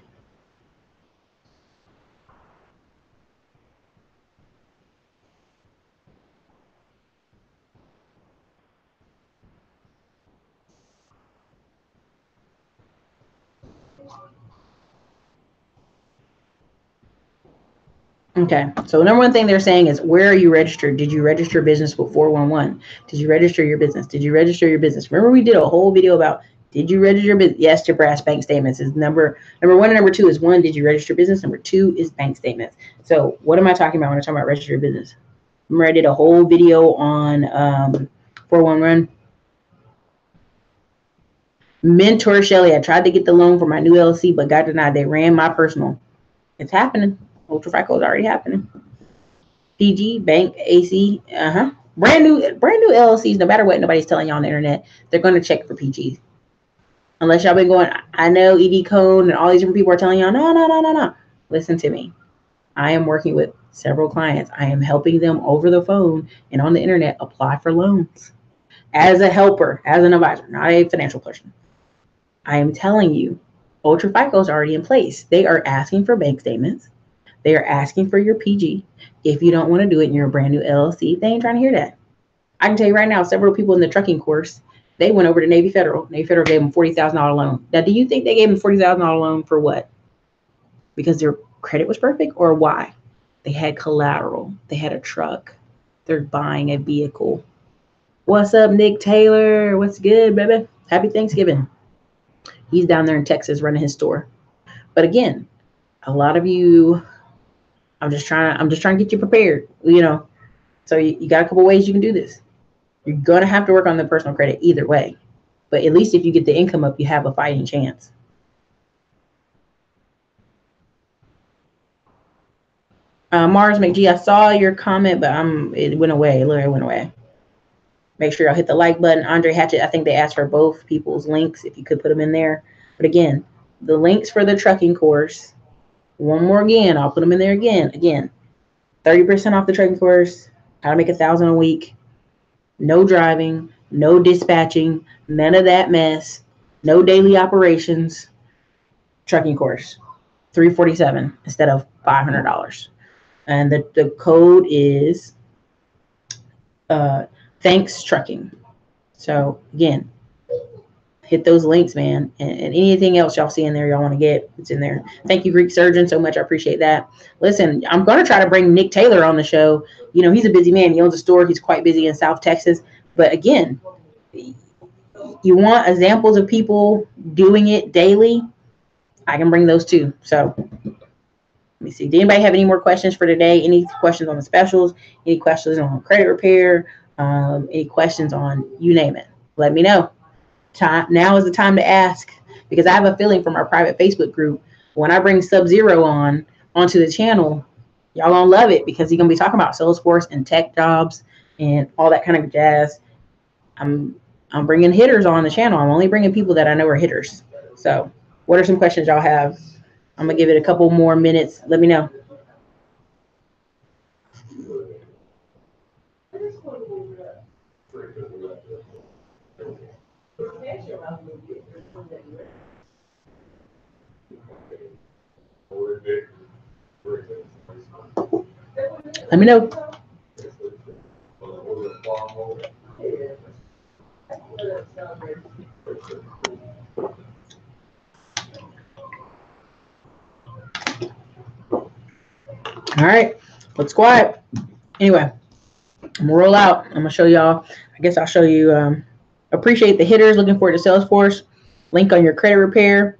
Okay, so number one thing they're saying is, where are you registered? Did you register your business with 411? Did you register your business? Did you register your business? Remember we did a whole video about, did you register your business? Yes, to brass bank statements is number one and number two is one, did you register business? Number two is bank statements. So what am I talking about when I talk about register your business? Remember I did a whole video on 411. Mentor Shelly, I tried to get the loan for my new LLC, but got denied. They ran my personal. It's happening. Ultra FICO is already happening. PG, bank, AC, brand new LLCs. No matter what nobody's telling y'all on the internet, they're going to check for PG. Unless y'all been going, I know ED Code and all these different people are telling y'all, no. Listen to me. I am working with several clients. I am helping them over the phone and on the internet apply for loans as a helper, as an advisor, not a financial person. I am telling you, Ultra FICO is already in place. They are asking for bank statements. They are asking for your PG. If you don't want to do it and you're a brand new LLC, they ain't trying to hear that. I can tell you right now, several people in the trucking course, they went over to Navy Federal. Navy Federal gave them $40,000 loan. Now, do you think they gave them $40,000 loan for what? Because their credit was perfect, or why? They had collateral. They had a truck. They're buying a vehicle. What's up, Nick Taylor? What's good, baby? Happy Thanksgiving. He's down there in Texas running his store. But again, a lot of you, I'm just trying to get you prepared, So you got a couple ways you can do this. You're going to have to work on the personal credit either way. But at least if you get the income up, you have a fighting chance. Mars McGee, I saw your comment, but it went away. It literally went away. Make sure y'all hit the like button. Andre Hatchett, I think they asked for both people's links, if you could put them in there. But again, the links for the trucking course, one more again, I'll put them in there again. Again, 30% off the trucking course, how to make $1,000 a week, no driving, no dispatching, none of that mess, no daily operations, trucking course, $347 instead of $500. And the code is Thanks Trucking. So again, hit those links, man, and anything else y'all see in there y'all want to get, it's in there. Thank you, Greek Surgeon, so much. I appreciate that. Listen, I'm going to try to bring Nick Taylor on the show. He's a busy man. He owns a store. He's quite busy in South Texas. But again, you want examples of people doing it daily, I can bring those too. So let me see. Did anybody have any more questions for today? Any questions on the specials? Any questions on credit repair? Any questions on you name it? Let me know. Now is the time to ask, because I have a feeling from our private Facebook group, when I bring Sub-Zero onto the channel, y'all gonna love it, because he's gonna be talking about Salesforce and tech jobs and all that kind of jazz. I'm bringing hitters on the channel. I'm only bringing people that I know are hitters. So what are some questions y'all have? I'm gonna give it a couple more minutes. Let me know. Let me know. All right, let's quiet. Anyway, I'm gonna roll out. I'm gonna show y'all. I guess I'll show you. Appreciate the hitters. Looking forward to Salesforce. Link on your credit repair.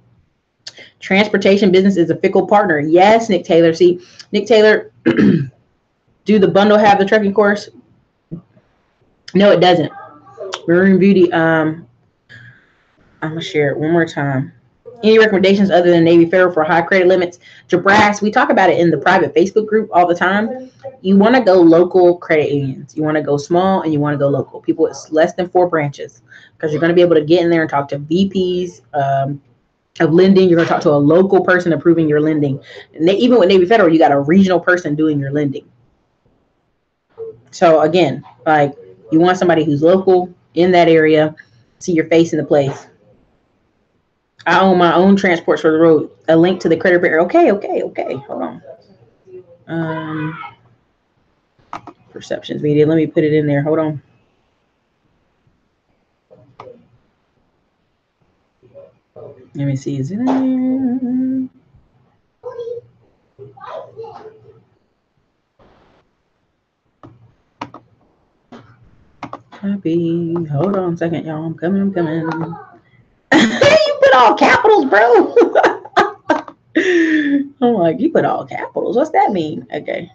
Transportation business is a fickle partner. Yes, Nick Taylor. See, Nick Taylor, do the bundle have the trucking course? No, it doesn't. Marine Beauty. I'm gonna share it one more time. Any recommendations other than Navy Federal for high credit limits? Jabras, we talk about it in the private Facebook group all the time. You want to go local credit unions. You want to go small and you want to go local. People with less than 4 branches, because you're going to be able to get in there and talk to VPs of lending. You're going to talk to a local person approving your lending. And even with Navy Federal, you got a regional person doing your lending. So again, like, you want somebody who's local in that area, see your face in the place. I own my own transports for the road. A link to the credit repair. Okay. Hold on. Perceptions media. Let me put it in there. Hold on. Let me see. Is it in there? Copy. Hold on a second, y'all. I'm coming. You put all capitals, bro. I'm like, you put all capitals. What's that mean? Okay.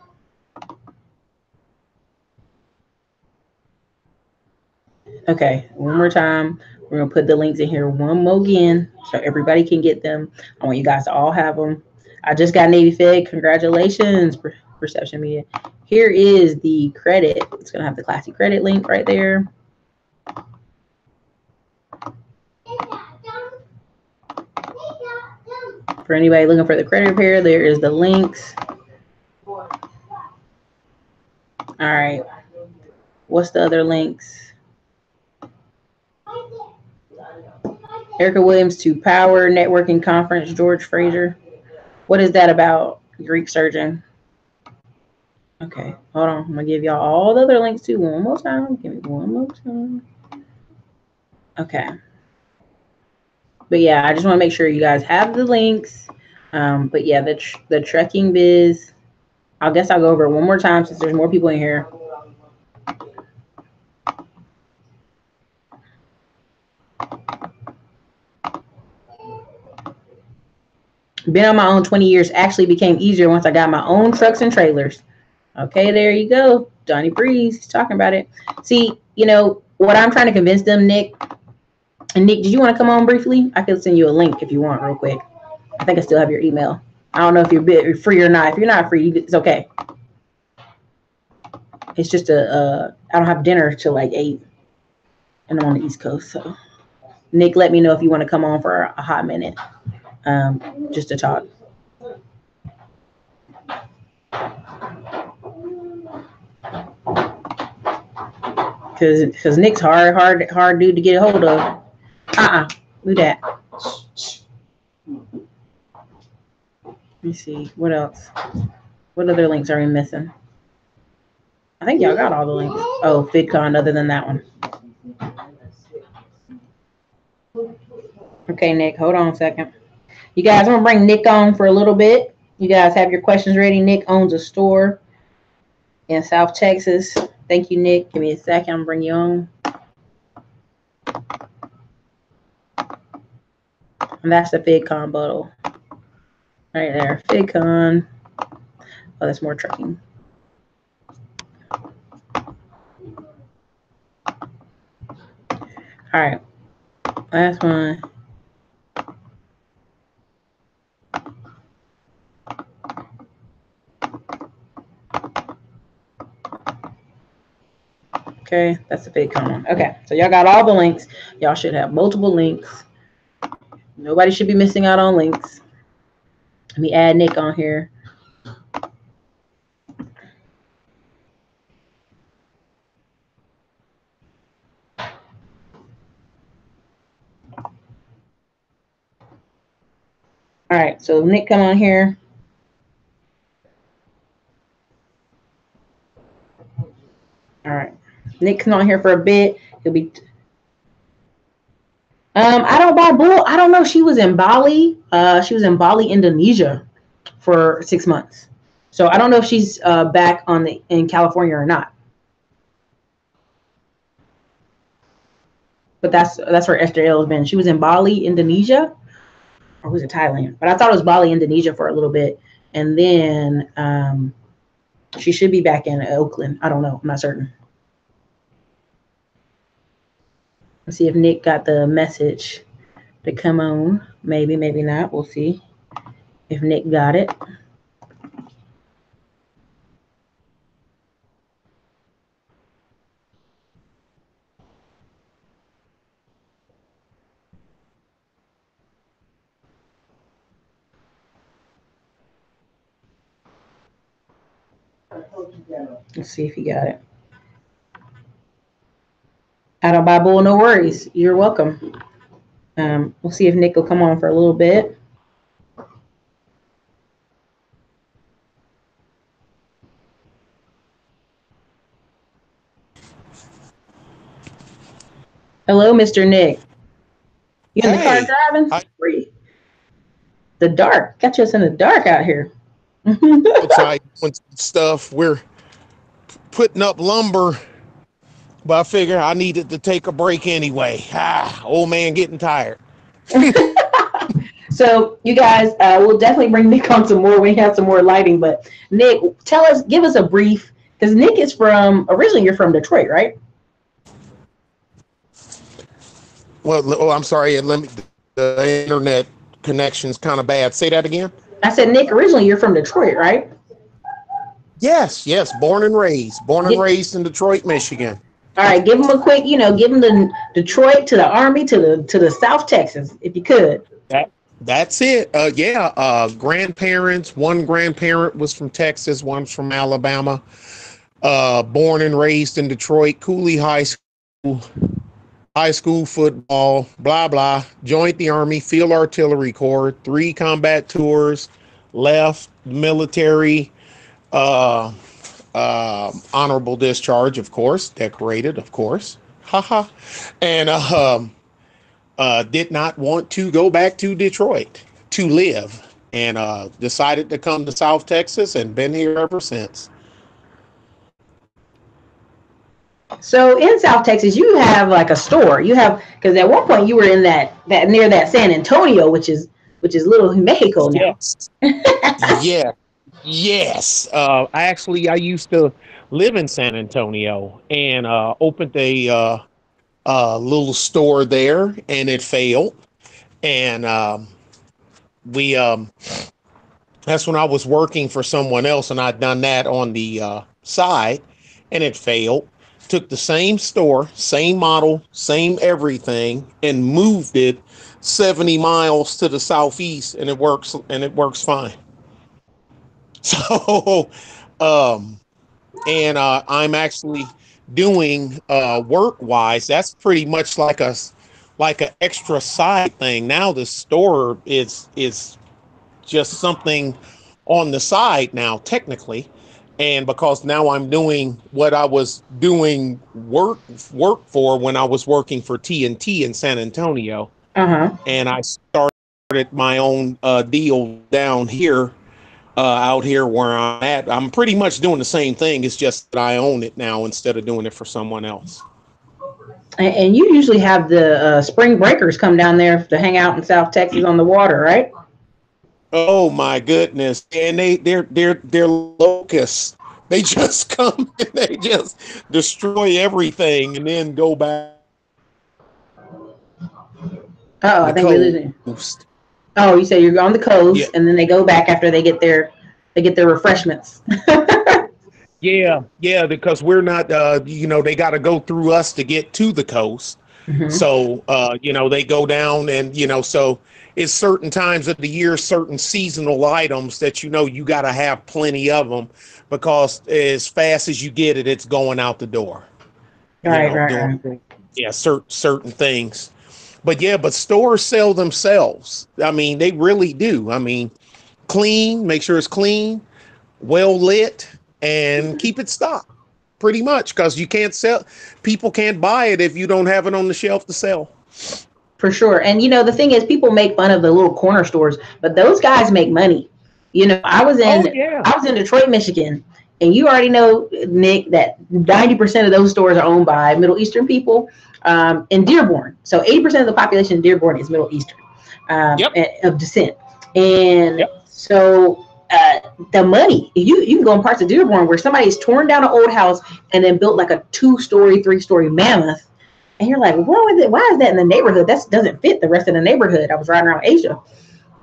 Okay, one more time. We're going to put the links in here one more again so everybody can get them. I want you guys to all have them. I just got Navy Fed. Congratulations, Perception Media. Here is the credit. It's going to have the classy credit link right there. For anybody looking for the credit repair, there is the links. All right. What's the other links? Erica Williams to Power Networking Conference, George Fraser. What is that about? Greek surgeon. Okay, hold on. I'm going to give y'all all the other links too one more time. Give me one more time. Okay. But yeah, I just want to make sure you guys have the links. But yeah, the trekking biz, I guess I'll go over it one more time since there's more people in here. Been on my own 20 years, actually became easier once I got my own trucks and trailers. Okay, there you go. Johnny Breeze, he's talking about it. See, you know, what I'm trying to convince them, Nick. And Nick, did you want to come on briefly? I could send you a link if you want real quick. I think I still have your email. I don't know if you're free or not. If you're not free, it's okay. It's just I don't have dinner till like 8. And I'm on the East Coast. So Nick, let me know if you want to come on for a hot minute. Just to talk. Because Nick's hard dude to get a hold of. Do that. Let me see. What else? What other links are we missing? I think y'all got all the links. Oh, Fincon, other than that one. Okay, Nick, hold on a second. You guys, I'm going to bring Nick on for a little bit. You guys have your questions ready. Nick owns a store in South Texas. Thank you, Nick. Give me a second. I'm going to bring you on. And that's the Fincon bottle. Right there. Fincon. Oh, that's more trucking. All right. Last one. Okay, that's the Fincon one. Okay, so y'all got all the links. Y'all should have multiple links. Nobody should be missing out on links. Let me add Nick on here. All right, so Nick, come on here. All right, Nick, come on here for a bit. He'll be. I don't buy bull. I don't know. She was in Bali. She was in Bali, Indonesia, for 6 months. So I don't know if she's back in California or not. But that's where Esther L has been. She was in Bali, Indonesia, or was it Thailand? But I thought it was Bali, Indonesia for a little bit, and then she should be back in Oakland. I don't know. I'm not certain. Let's see if Nick got the message. to come on. Maybe, maybe not. We'll see if Nick got it. Let's see if he got it. I don't buy bull, no worries. You're welcome. We'll see if Nick will come on for a little bit. Hello, Mr. Nick. You in the car Hey, driving? I Free. The dark. Got us in the dark out here. outside doing some stuff. We're putting up lumber, but I figure I needed to take a break anyway. Old man getting tired. So you guys, we'll definitely bring Nick on some more. We have some more lighting, but Nick, tell us, give us a brief, because Nick is from originally you're from Detroit, right? Well, I'm sorry. Let me. The internet connection's kind of bad. Say that again. I said, Nick, originally you're from Detroit, right? Yes, yes. Born and Get, raised in Detroit, Michigan. all right, give him a quick, give him the Detroit to the Army to the South Texas, if you could. That that's it. Yeah. Grandparents. One grandparent was from Texas. One's from Alabama. Born and raised in Detroit. Cooley High School. High school football, blah, blah, joined the Army, Field Artillery Corps, 3 combat tours, left military, uh, honorable discharge, of course, decorated, of course, haha, and did not want to go back to Detroit to live, and decided to come to South Texas and been here ever since. So in South Texas, you have like a store. You have because at one point you were in that near that San Antonio, which is little Mexico now. Yes. Yeah. Yes. I used to live in San Antonio and opened a little store there, and it failed. And we that's when I was working for someone else, and I'd done that on the side, and it failed. Took the same store, same model, same everything, and moved it 70 miles to the southeast, and it works fine. So, um, and I'm actually doing work wise. That's pretty much like an extra side thing. Now the store is just something on the side now, technically. And because now I'm doing what I was doing work for when I was working for TNT in San Antonio, Uh huh. and I started my own deal down here, out here where I'm at. I'm pretty much doing the same thing. It's just that I own it now instead of doing it for someone else. And you usually have the spring breakers come down there to hang out in South Texas on the water, right? Oh my goodness! And they're locusts. They just come and they just destroy everything, and then go back Oh, to I the think we're losing. coast. Oh, you say you're on the Yeah, coast, and then they go back after they get their refreshments. yeah, yeah. Because we're not, they got to go through us to get to the coast. Hmm. So, they go down, and so it's certain times of the year, certain seasonal items that you got to have plenty of them, because as fast as you get it, it's going out the door. Right, right, Doing, right. yeah, certain things. But yeah, but stores sell themselves. I mean, they really do. I mean, clean, make sure it's clean, well lit, and keep it stocked. Pretty much, because you can't sell, people can't buy it if you don't have it on the shelf to sell. For sure. And the thing is, people make fun of the little corner stores, but those guys make money. I was Oh in yeah, I was in Detroit, Michigan, and you already know, Nick, that 90% of those stores are owned by Middle Eastern people, in Dearborn. So 80% of the population in Dearborn is Middle Eastern, yep, of descent. And yep, so the money, you can go in parts of Dearborn where somebody's torn down an old house and then built like a 2-story, 3-story mammoth, And you're like, what was it? Why is that in the neighborhood? That doesn't fit the rest of the neighborhood. I was riding around Asia.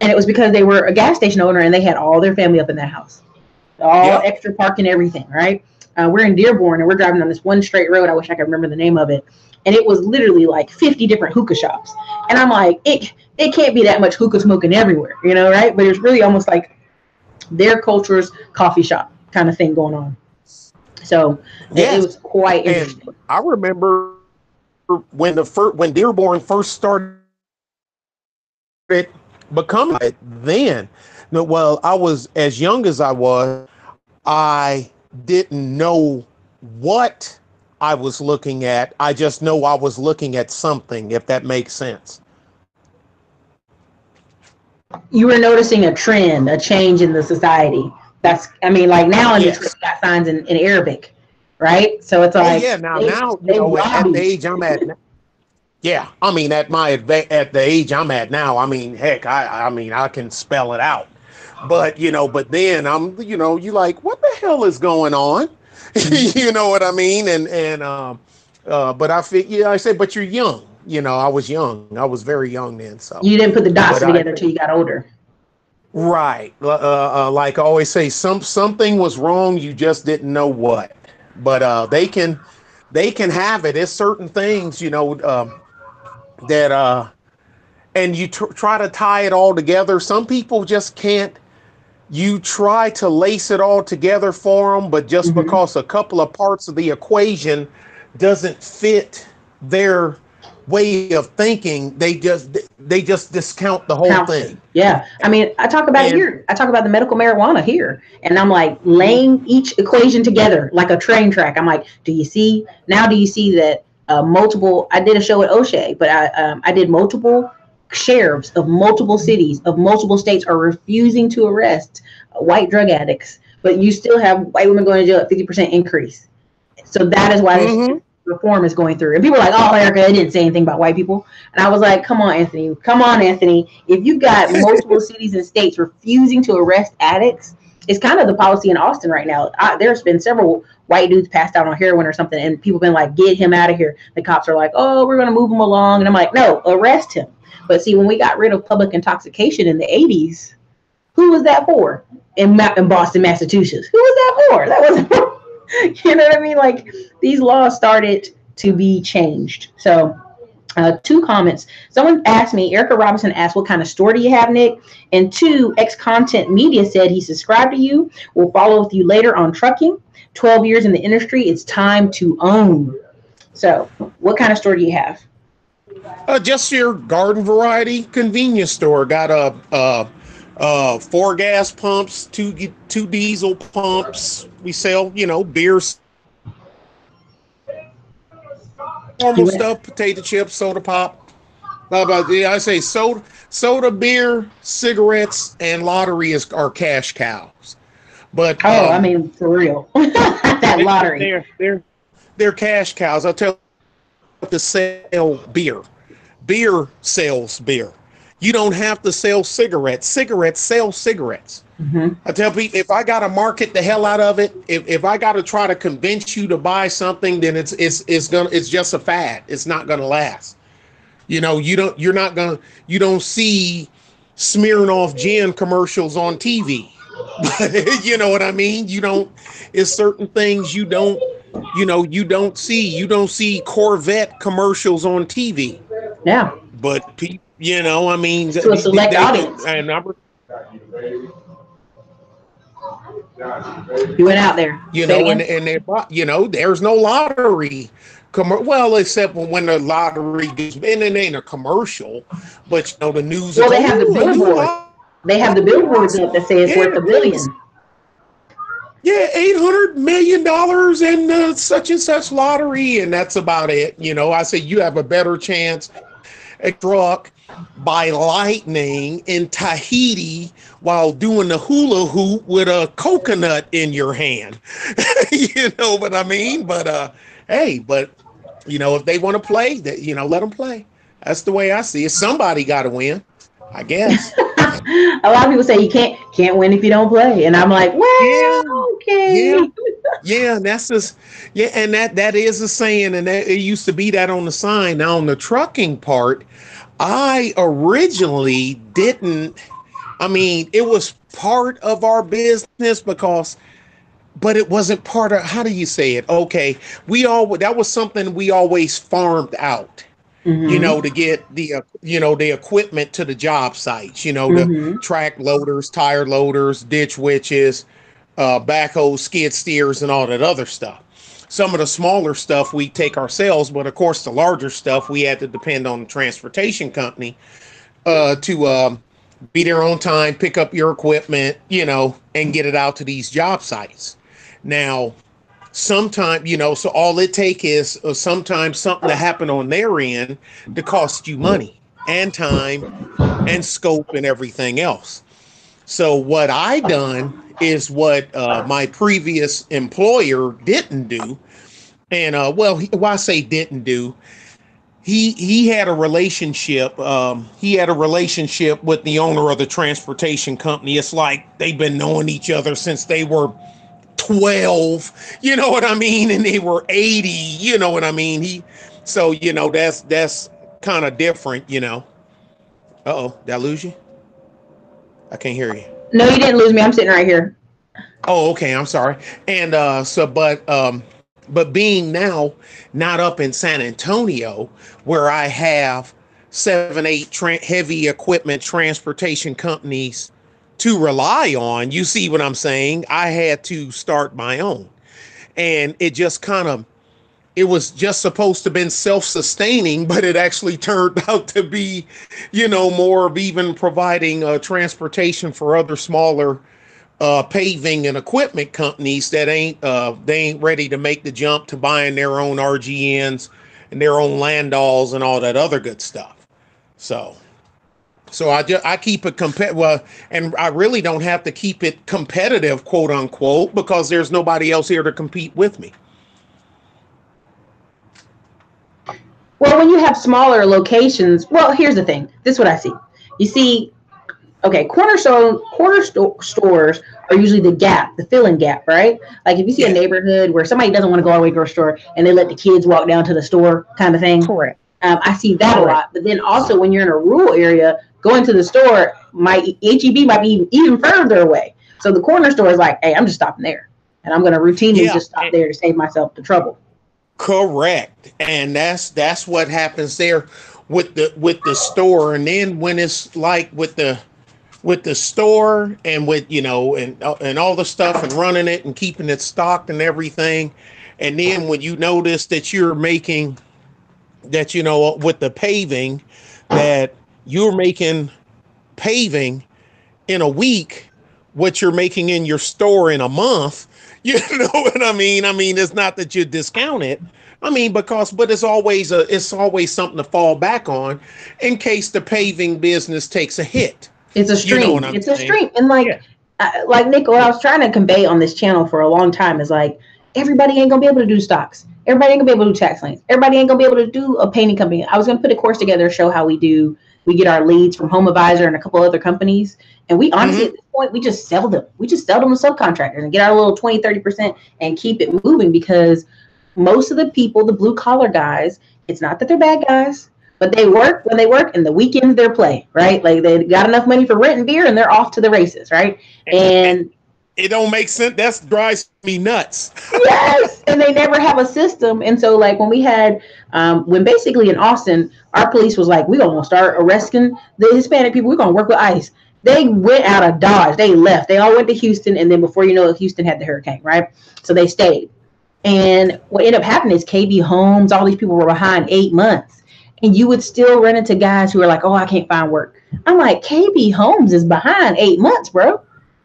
And it was because they were a gas station owner and they had all their family up in that house. All Yep. extra parking, everything, right? We're in Dearborn and we're driving on this one straight road. I wish I could remember the name of it. And it was literally like 50 different hookah shops. And I'm like, it can't be that much hookah smoking everywhere, right? But it's really almost like their culture's coffee shop kind of thing going on. So it Yes. was quite interesting. And I remember when Dearborn first started becoming it then. No, well, I was as young as I was, I didn't know what I was looking at. I just know I was looking at something, if that makes sense. You were noticing a trend, a change in the society. Like now in the Yes. church got signs in Arabic, right? So it's Oh like yeah. Now, they at the lobby. age I'm at, yeah. I mean, at at the age I'm at now, I mean, heck, I mean, I can spell it out. But but then you like, what the hell is going on? You know what I mean? But I think, yeah, I said, but you're young. I was young. I was very young then. So, You didn't put the dots but I together until you got older. right, like I always say, something was wrong. You just didn't know what. But they can have it. It's certain things, that and you try to tie it all together. Some people just can't. You try to lace it all together for them, but just Mm-hmm. because a couple of parts of the equation doesn't fit their way of thinking, they just discount the whole Counts it. thing. Yeah. I mean, I talk about it And here. I talk about the medical marijuana here. And I'm like laying each equation together like a train track. I'm like, do you see that multiple, I did a show at O'Shea, but I did multiple sheriffs of multiple cities, of multiple states are refusing to arrest white drug addicts, but you still have white women going to jail at 50% increase. So that is why this mhm. reform is going through. And people are like, oh, Erica, it didn't say anything about white people. And I was like, come on, Anthony. Come on, Anthony. If you got multiple cities and states refusing to arrest addicts, it's kind of the policy in Austin right now. There's been several white dudes passed out on heroin or something, and people been like, get him out of here. The cops are like, oh, we're going to move him along. And I'm like, no, arrest him. But see, when we got rid of public intoxication in the 80s, who was that for? In Boston, Massachusetts. Who was that for? That wasn't, you know what I mean? Like, these laws started to be changed. So, 2 comments. Someone asked me, Erica Robinson asked, what kind of store do you have, Nick? And 2, X-Content Media said he subscribed to you, will follow with you later on trucking. 12 years in the industry, it's time to own. So, what kind of store do you have? Just your garden variety convenience store. Got 4 gas pumps, two diesel pumps. We sell, beers, normal stuff, potato chips, soda pop. I say soda, beer, cigarettes, and lottery are cash cows. But I mean, for real, that lottery. They're cash cows. I'll tell you to sell beer. Beer sells beer. You don't have to sell cigarettes. Cigarettes sell cigarettes. Mm-hmm. I tell people, if I got to market the hell out of it, if I got to try to convince you to buy something, then it's just a fad. It's not gonna last. You don't see Smirnoff gin commercials on TV. You know what I mean? It's certain things you don't see. You don't see Corvette commercials on TV. Yeah. But people, I mean, to a select audience. You went out there. And there's no lottery. Well, except when the lottery gets, and it ain't a commercial, but the news. Well, they have the billboard. They have the billboards up that say it's worth $1 billion. Yeah, $800 million in the such and such lottery, and that's about it. I say you have a better chance at struck by lightning in Tahiti while doing the hula hoop with a coconut in your hand. You know what I mean? But hey, if they want to play, that let them play. That's the way I see it. Somebody got to win, I guess. A lot of people say you can't win if you don't play, and I'm like, Yeah, well, yeah, okay. yeah. And that's just yeah, and that is a saying, and that, it used to be that on the sign. Now on the trucking part, I originally didn't. I mean, it was part of our business because, but it wasn't part of. How do you say it? Okay, we all that was something we always farmed out. Mm-hmm. To get the the equipment to the job sites. The Mm-hmm. track loaders, tire loaders, ditch witches, backhoes, skid steers, and all that other stuff. Some of the smaller stuff we take ourselves, but of course the larger stuff we had to depend on the transportation company to be there on time, pick up your equipment, and get it out to these job sites. Now, sometimes, so all it take is sometimes something to happen on their end to cost you money and time and scope and everything else. So what I done is what my previous employer didn't do, and I say didn't do. He had a relationship. He had a relationship with the owner of the transportation company. It's like they've been knowing each other since they were 12. You know what I mean? And they were 80. You know what I mean? So that's kind of different. Uh-oh, did I lose you? I can't hear you. No, you didn't lose me. I'm sitting right here. Oh, okay. I'm sorry. And but being now not up in San Antonio, where I have 7, 8 heavy equipment transportation companies to rely on, you see what I'm saying? I had to start my own, and it was just supposed to have been self-sustaining, but it actually turned out to be, more of even providing transportation for other smaller paving and equipment companies that they ain't ready to make the jump to buying their own RGNs and their own Landals and all that other good stuff. So I keep it and I really don't have to keep it competitive, quote unquote, because there's nobody else here to compete with me. Well, when you have smaller locations, well, here's the thing. This is what I see. You see, okay, stores are usually the gap, the filling gap, right? Like if you see a Yeah, neighborhood where somebody doesn't want to go all the way to a store and they let the kids walk down to the store, kind of thing. correct, I see that a correct. lot. But then also when you're in a rural area, going to the store, my HEB might be even further away. So the corner store is like, hey, I'm just stopping there, and I'm going to routinely Yeah, just stop there to save myself the trouble. correct. And that's what happens there with the store. And then when it's like with the store and with and all the stuff and running it and keeping it stocked and everything, and then when you notice that you're making that with the paving, that you're making paving in a week what you're making in your store in a month. You know what I mean? I mean, it's not that you discount it. I mean, but it's always something to fall back on in case the paving business takes a hit. It's a You know what stream. I'm It's a saying? stream, and Yeah. like Nick, what I was trying to convey on this channel for a long time is like everybody ain't gonna be able to do stocks. Everybody ain't gonna be able to do tax lanes. Everybody ain't gonna be able to do a painting company. I was gonna put a course together to show how we do. We get our leads from Home Advisor and a couple other companies, and we honestly Hmm. at this point we just sell them. We just sell them to subcontractors and get our little 20-30% and keep it moving because most of the people, the blue collar guys, it's not that they're bad guys, but they work when they work and the weekends they're play, right? Like they got enough money for rent and beer and they're off to the races, right? And And it don't make sense. That drives me nuts. yes, and they never have a system. And so like when we had when basically in Austin, our police was like, we're gonna start arresting the Hispanic people, we're gonna work with ICE. They went out of Dodge, they left, they all went to Houston, and then before you know it, Houston had the hurricane, right? So they stayed. And what ended up happening is KB Homes, all these people were behind 8 months. And you would still run into guys who are like, oh, I can't find work. I'm like, KB Homes is behind 8 months, bro.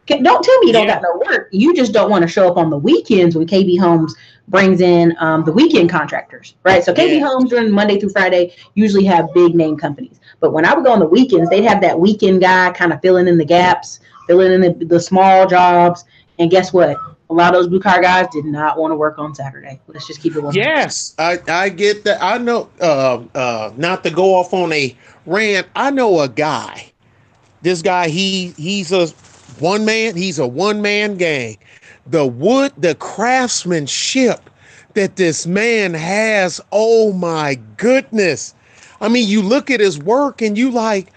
Don't tell me you don't Yeah. got no work. You just don't want to show up on the weekends when KB Homes brings in the weekend contractors, right? So KB Yeah. Homes during Monday through Friday usually have big name companies. But when I would go on the weekends, they'd have that weekend guy kind of filling in the gaps, filling in the small jobs. And guess what? A lot of those blue car guys did not want to work on Saturday. Let's just keep it 100. Yes, I get that. I know. Not to go off on a rant. I know a guy This guy, he's a one man gang. The craftsmanship that this man has, oh my goodness. I mean, you look at his work and you like,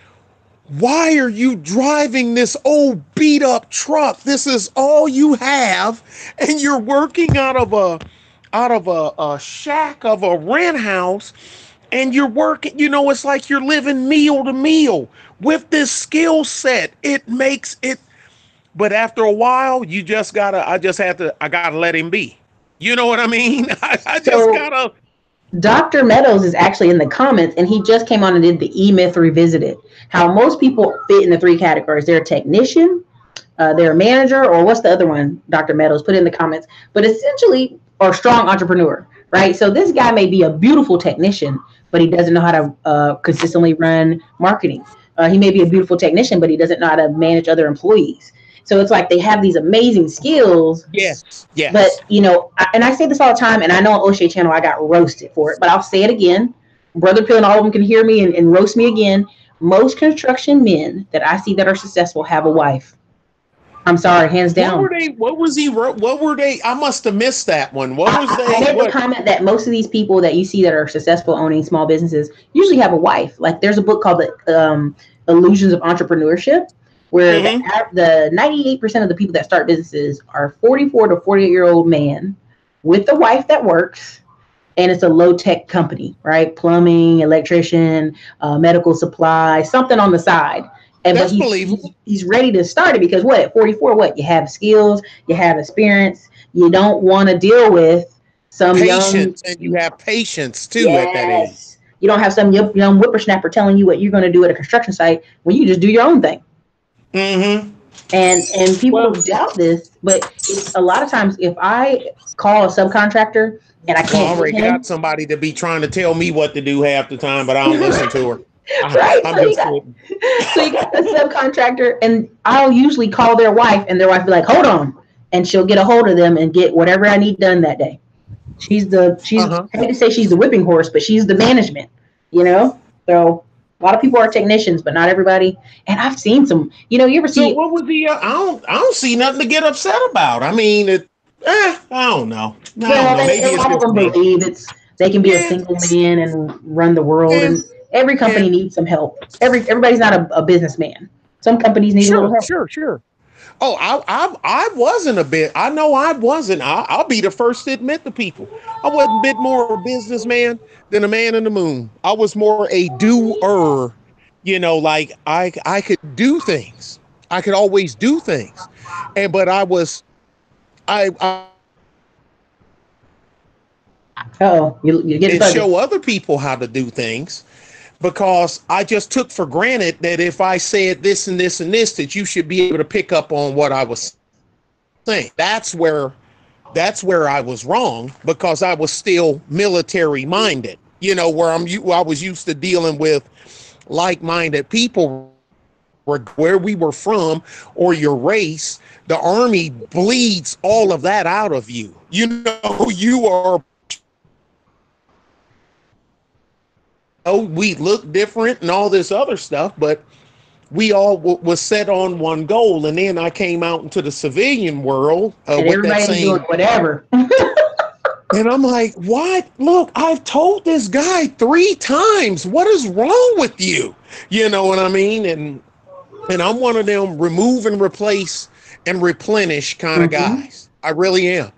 why are you driving this old beat up truck? This is all you have, and you're working out of a shack of a rent house, and you're working, it's like you're living meal to meal with this skill set. It makes it, but after a while, I gotta let him be. You know what I mean? I just gotta. Dr. Meadows is actually in the comments, and he just came on and did the E-Myth Revisited. How most people fit in the three categories. They're a technician, they're a manager, or what's the other one? Dr. Meadows put in the comments. But essentially, or strong entrepreneur, right? So this guy may be a beautiful technician, but he doesn't know how to consistently run marketing. He may be a beautiful technician, but he doesn't know how to manage other employees. So it's like they have these amazing skills. Yes. But, and I say this all the time, and I know on O'Shea Channel I got roasted for it, but I'll say it again. Brother Pill and all of them can hear me and roast me again. Most construction men that I see that are successful have a wife. I'm sorry, hands down. What were they? I must have missed that one. I made the comment that most of these people that you see that are successful owning small businesses usually have a wife. Like there's a book called The Illusions of Entrepreneurship, where the 98% of the people that start businesses are 44 to 48-year-old man with a wife that works, and it's a low-tech company, right? Plumbing, electrician, medical supply, something on the side. That's believable. He's ready to start it because at 44, you have skills, you have experience, you don't want to deal with some patience, and you have patience too at that age. You don't have some young whippersnapper telling you what you're going to do at a construction site when you just do your own thing. Mm-hmm. And people doubt this, but it's a lot of times if I call a subcontractor and I can't, I already got somebody to be trying to tell me what to do half the time, but I don't listen to her. Right. So you got the subcontractor, and I'll usually call their wife, and their wife be like, "Hold on," and she'll get a hold of them and get whatever I need done that day. I hate to say she's the whipping horse, but she's the management. So. A lot of people are technicians, but not everybody. And I've seen some. You ever see? So what was the? I don't see nothing to get upset about. I mean, I don't know. Maybe it's all of them believe they can be a single man and run the world, and every company needs some help. Everybody's not a businessman. Some companies need a little help. Sure. Oh, I wasn't a bit. I know I wasn't. I'll be the first to admit to people. I wasn't a bit more a businessman than a man in the moon. I was more a doer. Like I could do things. I could always do things, but I was. You get to show other people how to do things. Because I just took for granted that if I said this and this and this, that you should be able to pick up on what I was saying. That's where I was wrong, because I was still military minded, where I was used to dealing with like-minded people where we were from or your race. The Army bleeds all of that out of you. You are. We look different and all this other stuff, but we all was set on one goal. And then I came out into the civilian world and with everybody's that same doing whatever. And I'm like, what? Look, I've told this guy 3 times. What is wrong with you? You know what I mean? And I'm one of them remove and replace and replenish kind of guys. I really am.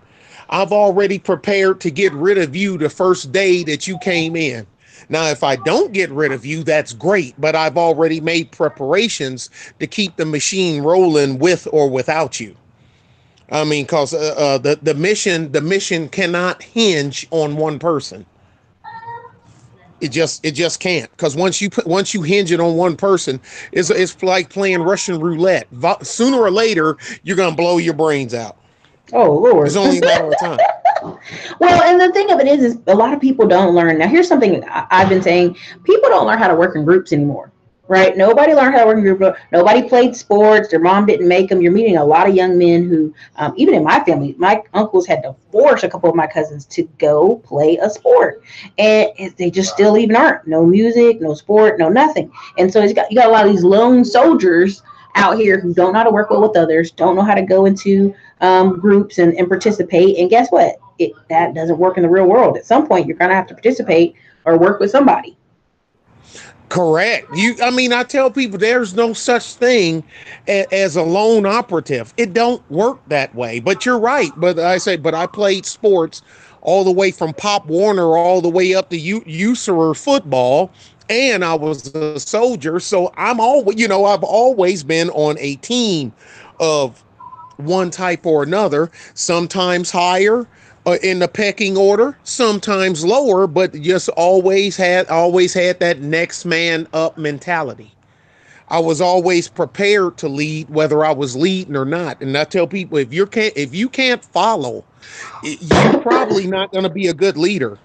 I've already prepared to get rid of you the first day that you came in. Now, if I don't get rid of you, that's great, but I've already made preparations to keep the machine rolling with or without you. I mean, because the mission cannot hinge on one person. It just can't, because once you hinge it on one person, it's like playing Russian roulette. Sooner or later, you're gonna blow your brains out. Oh Lord! It's only a matter of time. Well, and the thing of it is a lot of people don't learn. Now, here's something I've been saying: people don't learn how to work in groups anymore, right? Nobody learned how to work in group. Nobody played sports. Their mom didn't make them. You're meeting a lot of young men who, even in my family, my uncles had to force a couple of my cousins to go play a sport, and they just still even aren't. No music, no sport, no nothing. And so you got a lot of these lone soldiers out here who don't know how to work well with others, don't know how to go into groups and participate. And guess what? That doesn't work in the real world. At some point, you're going to have to participate or work with somebody. Correct. I mean, I tell people there's no such thing as a lone operative. It don't work that way. But you're right. But I played sports all the way from Pop Warner all the way up to usurer football, and I was a soldier. So I've always been on a team of one type or another, sometimes higher in the pecking order, sometimes lower, but just always had that next man up mentality. I was always prepared to lead, whether I was leading or not. And I tell people, if you can't follow, you're probably not going to be a good leader.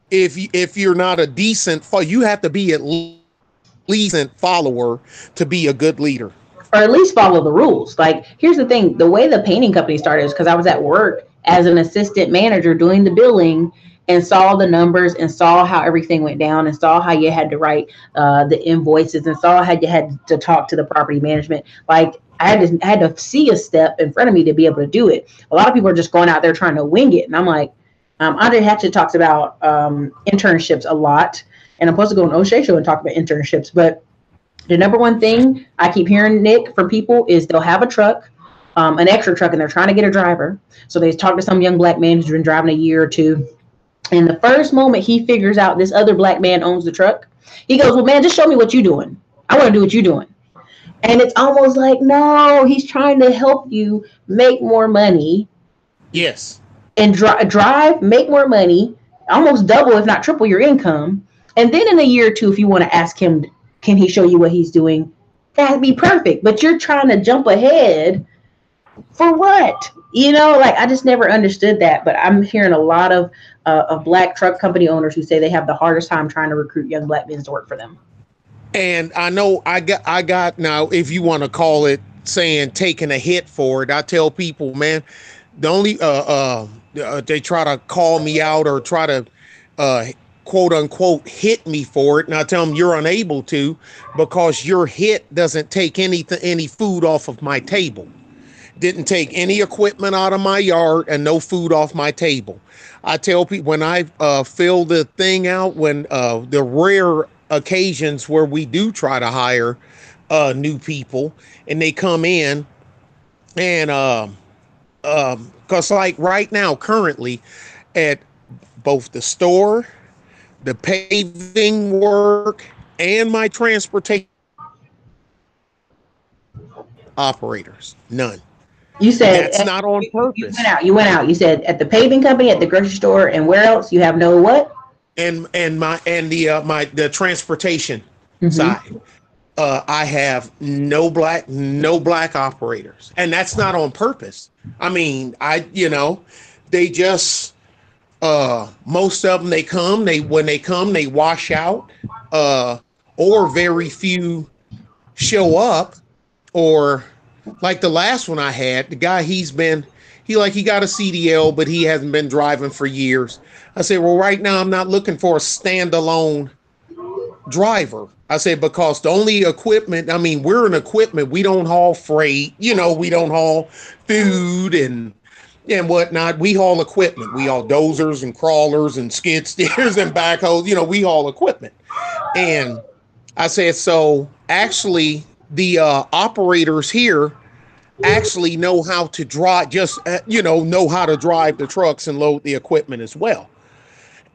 If you're not a decent, you have to be at least a decent follower to be a good leader. Or at least follow the rules. Like, here's the thing, the way the painting company started is because I was at work as an assistant manager doing the billing and saw the numbers and saw how everything went down and saw how you had to write the invoices and saw how you had to talk to the property management. Like, I had to see a step in front of me to be able to do it. A lot of people are just going out there trying to wing it. And I'm like, Andre Hatchett talks about internships a lot. And I'm supposed to go on O'Shea Show and talk about internships. But the number one thing I keep hearing, Nick, from people is they'll have a truck, an extra truck, and they're trying to get a driver. So they talk to some young black man who's been driving a year or two. And the first moment he figures out this other black man owns the truck, he goes, well, man, just show me what you're doing. I want to do what you're doing. And it's almost like, no, he's trying to help you make more money. Yes. And drive, make more money, almost double, if not triple your income. And then in a year or two, if you want to ask him, can he show you what he's doing? That'd be perfect. But you're trying to jump ahead for what? Like, I just never understood that. But I'm hearing a lot of black truck company owners who say they have the hardest time trying to recruit young black men to work for them. And I know I got now, if you want to call it saying taking a hit for it, I tell people, man, the only they try to call me out or try to quote unquote hit me for it, and I tell them you're unable to, because your hit doesn't take any food off of my table. Didn't take any equipment out of my yard and no food off my table. I tell people when I fill the thing out, when the rare occasions where we do try to hire new people and they come in, and because like right now currently at both the store, the paving work, and my transportation operators, none. You said that's not on purpose. You went out. You said at the paving company, at the grocery store, and where else? You have no what? And the transportation side. I have no black operators, and that's not on purpose. I mean, they just most of them when they come they wash out, or very few show up, or like the last one I had, the guy he got a CDL, but he hasn't been driving for years. I said, well, right now I'm not looking for a standalone driver. I said, because the only equipment, I mean, we're an equipment. We don't haul freight, we don't haul food and whatnot. We haul equipment. We haul dozers and crawlers and skid steers and backhoes. We haul equipment. And I said, so actually the operators here actually know how to drive, know how to drive the trucks and load the equipment as well.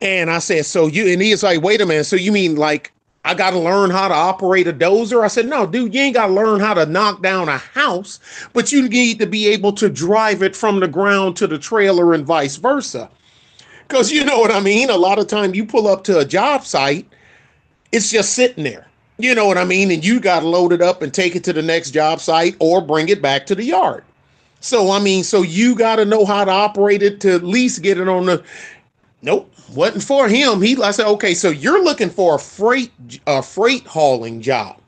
And I said, and he's like, wait a minute. So you mean like I got to learn how to operate a dozer? I said, no, dude, you ain't got to learn how to knock down a house, but you need to be able to drive it from the ground to the trailer and vice versa. Because you know what I mean? A lot of time you pull up to a job site, it's just sitting there. You know what I mean? And you got to load it up and take it to the next job site or bring it back to the yard. So, I mean, so you got to know how to operate it to at least get it on the, nope, wasn't for him. I said, okay, so you're looking for a freight hauling job.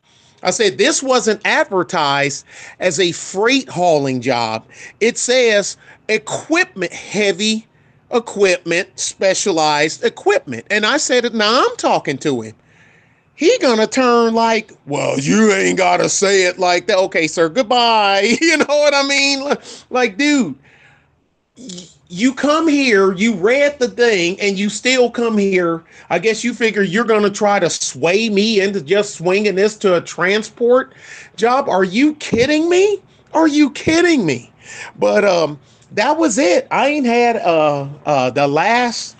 I said, this wasn't advertised as a freight hauling job. It says equipment, heavy equipment, specialized equipment. And I said, now I'm talking to him. He gonna turn like, well, you ain't gotta say it like that. Okay, sir, goodbye. You know what I mean? Like, dude, you come here, you read the thing, and you still come here. I guess you figure you're going to try to sway me into just swinging this to a transport job. Are you kidding me? Are you kidding me? But that was it. I ain't had the last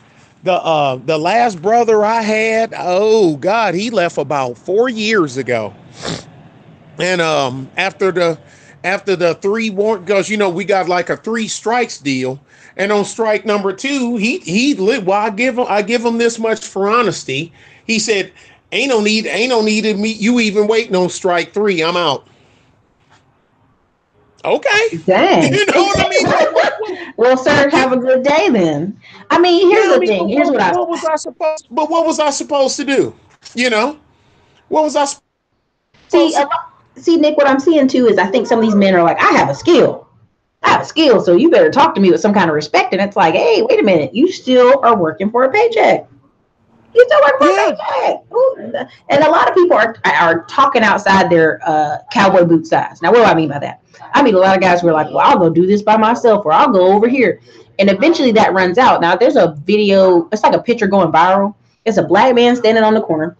brother I had. Oh God, he left about 4 years ago. And after the three warrant, because we got like a 3 strikes deal, and on strike number 2, he lived. Well, I give him this much for honesty. He said, "Ain't no need of me. You even waiting on strike 3? I'm out." Okay, dang. You know what I mean? Well, sir, have a good day then. I mean, here's the thing. Here's what was I supposed? But what was I supposed to do? What was I supposed to? See, Nick, what I'm seeing too is I think some of these men are like, I have a skill, so you better talk to me with some kind of respect. And it's like, hey, wait a minute, you still are working for a paycheck. You still work for a paycheck. Ooh. And a lot of people are talking outside their cowboy boot size. Now, what do I mean by that? I mean a lot of guys who are like, well, I'll go do this by myself, or I'll go over here. And eventually that runs out. Now, there's a video, it's like a picture going viral. It's a black man standing on the corner.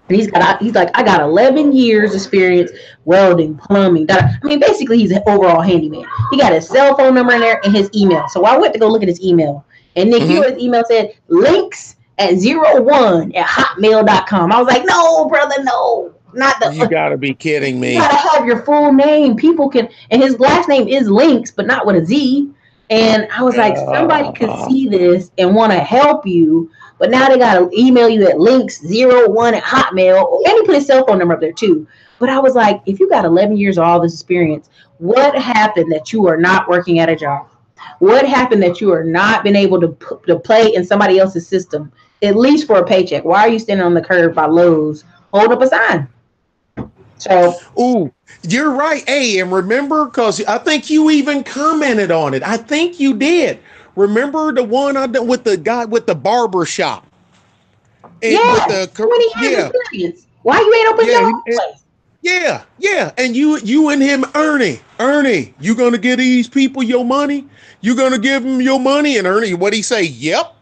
And he's like, I got 11 years experience welding, plumbing. I mean, basically, he's an overall handyman. He got his cell phone number in there and his email. So I went to go look at his email. And Nick, you know his email said, links at 01@hotmail.com. I was like, no, brother, no. Not the. You got to be kidding me. You got to have your full name. People can, and his last name is Links, but not with a Z. And I was like, somebody could see this and want to help you. But now they got to email you at links01@hotmail, and he put his cell phone number up there too. But I was like, if you got 11 years of all this experience, what happened that you are not working at a job? What happened that you are not been able to play in somebody else's system, at least for a paycheck? Why are you standing on the curb by Lowe's holding up a sign? So, ooh, you're right. Hey, and remember, because I think you even commented on it. I think you did. Remember the one with the guy with the barber shop? Yeah, 20 years experience. Why you ain't open your own place? Yeah. And you and him, Ernie, you gonna give these people your money? You gonna give them your money? And Ernie, what'd he say? Yep.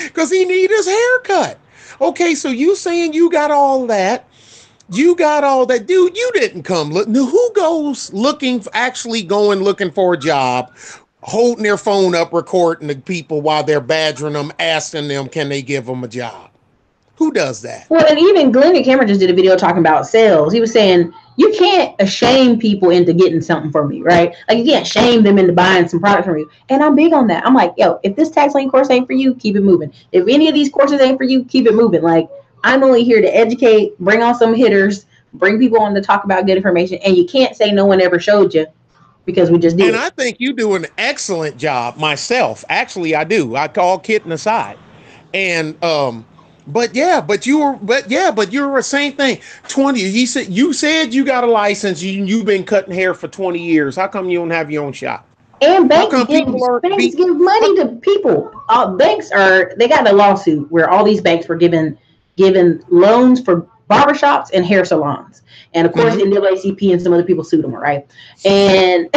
Because he need his haircut. Okay, so you saying you got all that. You got all that, dude. You didn't come look. Who goes looking for a job, holding their phone up, recording the people while they're badgering them, asking them, can they give them a job? Who does that? Well, and even Glenn Cameron just did a video talking about sales. He was saying, you can't shame people into getting something from me, right? Like, you can't shame them into buying some product from you. And I'm big on that. I'm like, yo, if this tax lane course ain't for you, keep it moving. If any of these courses ain't for you, keep it moving. Like, I'm only here to educate, bring on some hitters, bring people on to talk about good information. And you can't say no one ever showed you, because we just did. And I think you do an excellent job myself. Actually, I do. I call kidding aside. And but you're the same thing. 20. You said you got a license. You've been cutting hair for 20 years. How come you don't have your own shop? And banks give money to people. They got a lawsuit where all these banks were given loans for barbershops and hair salons. And of course, NAACP and some other people sued them, right? And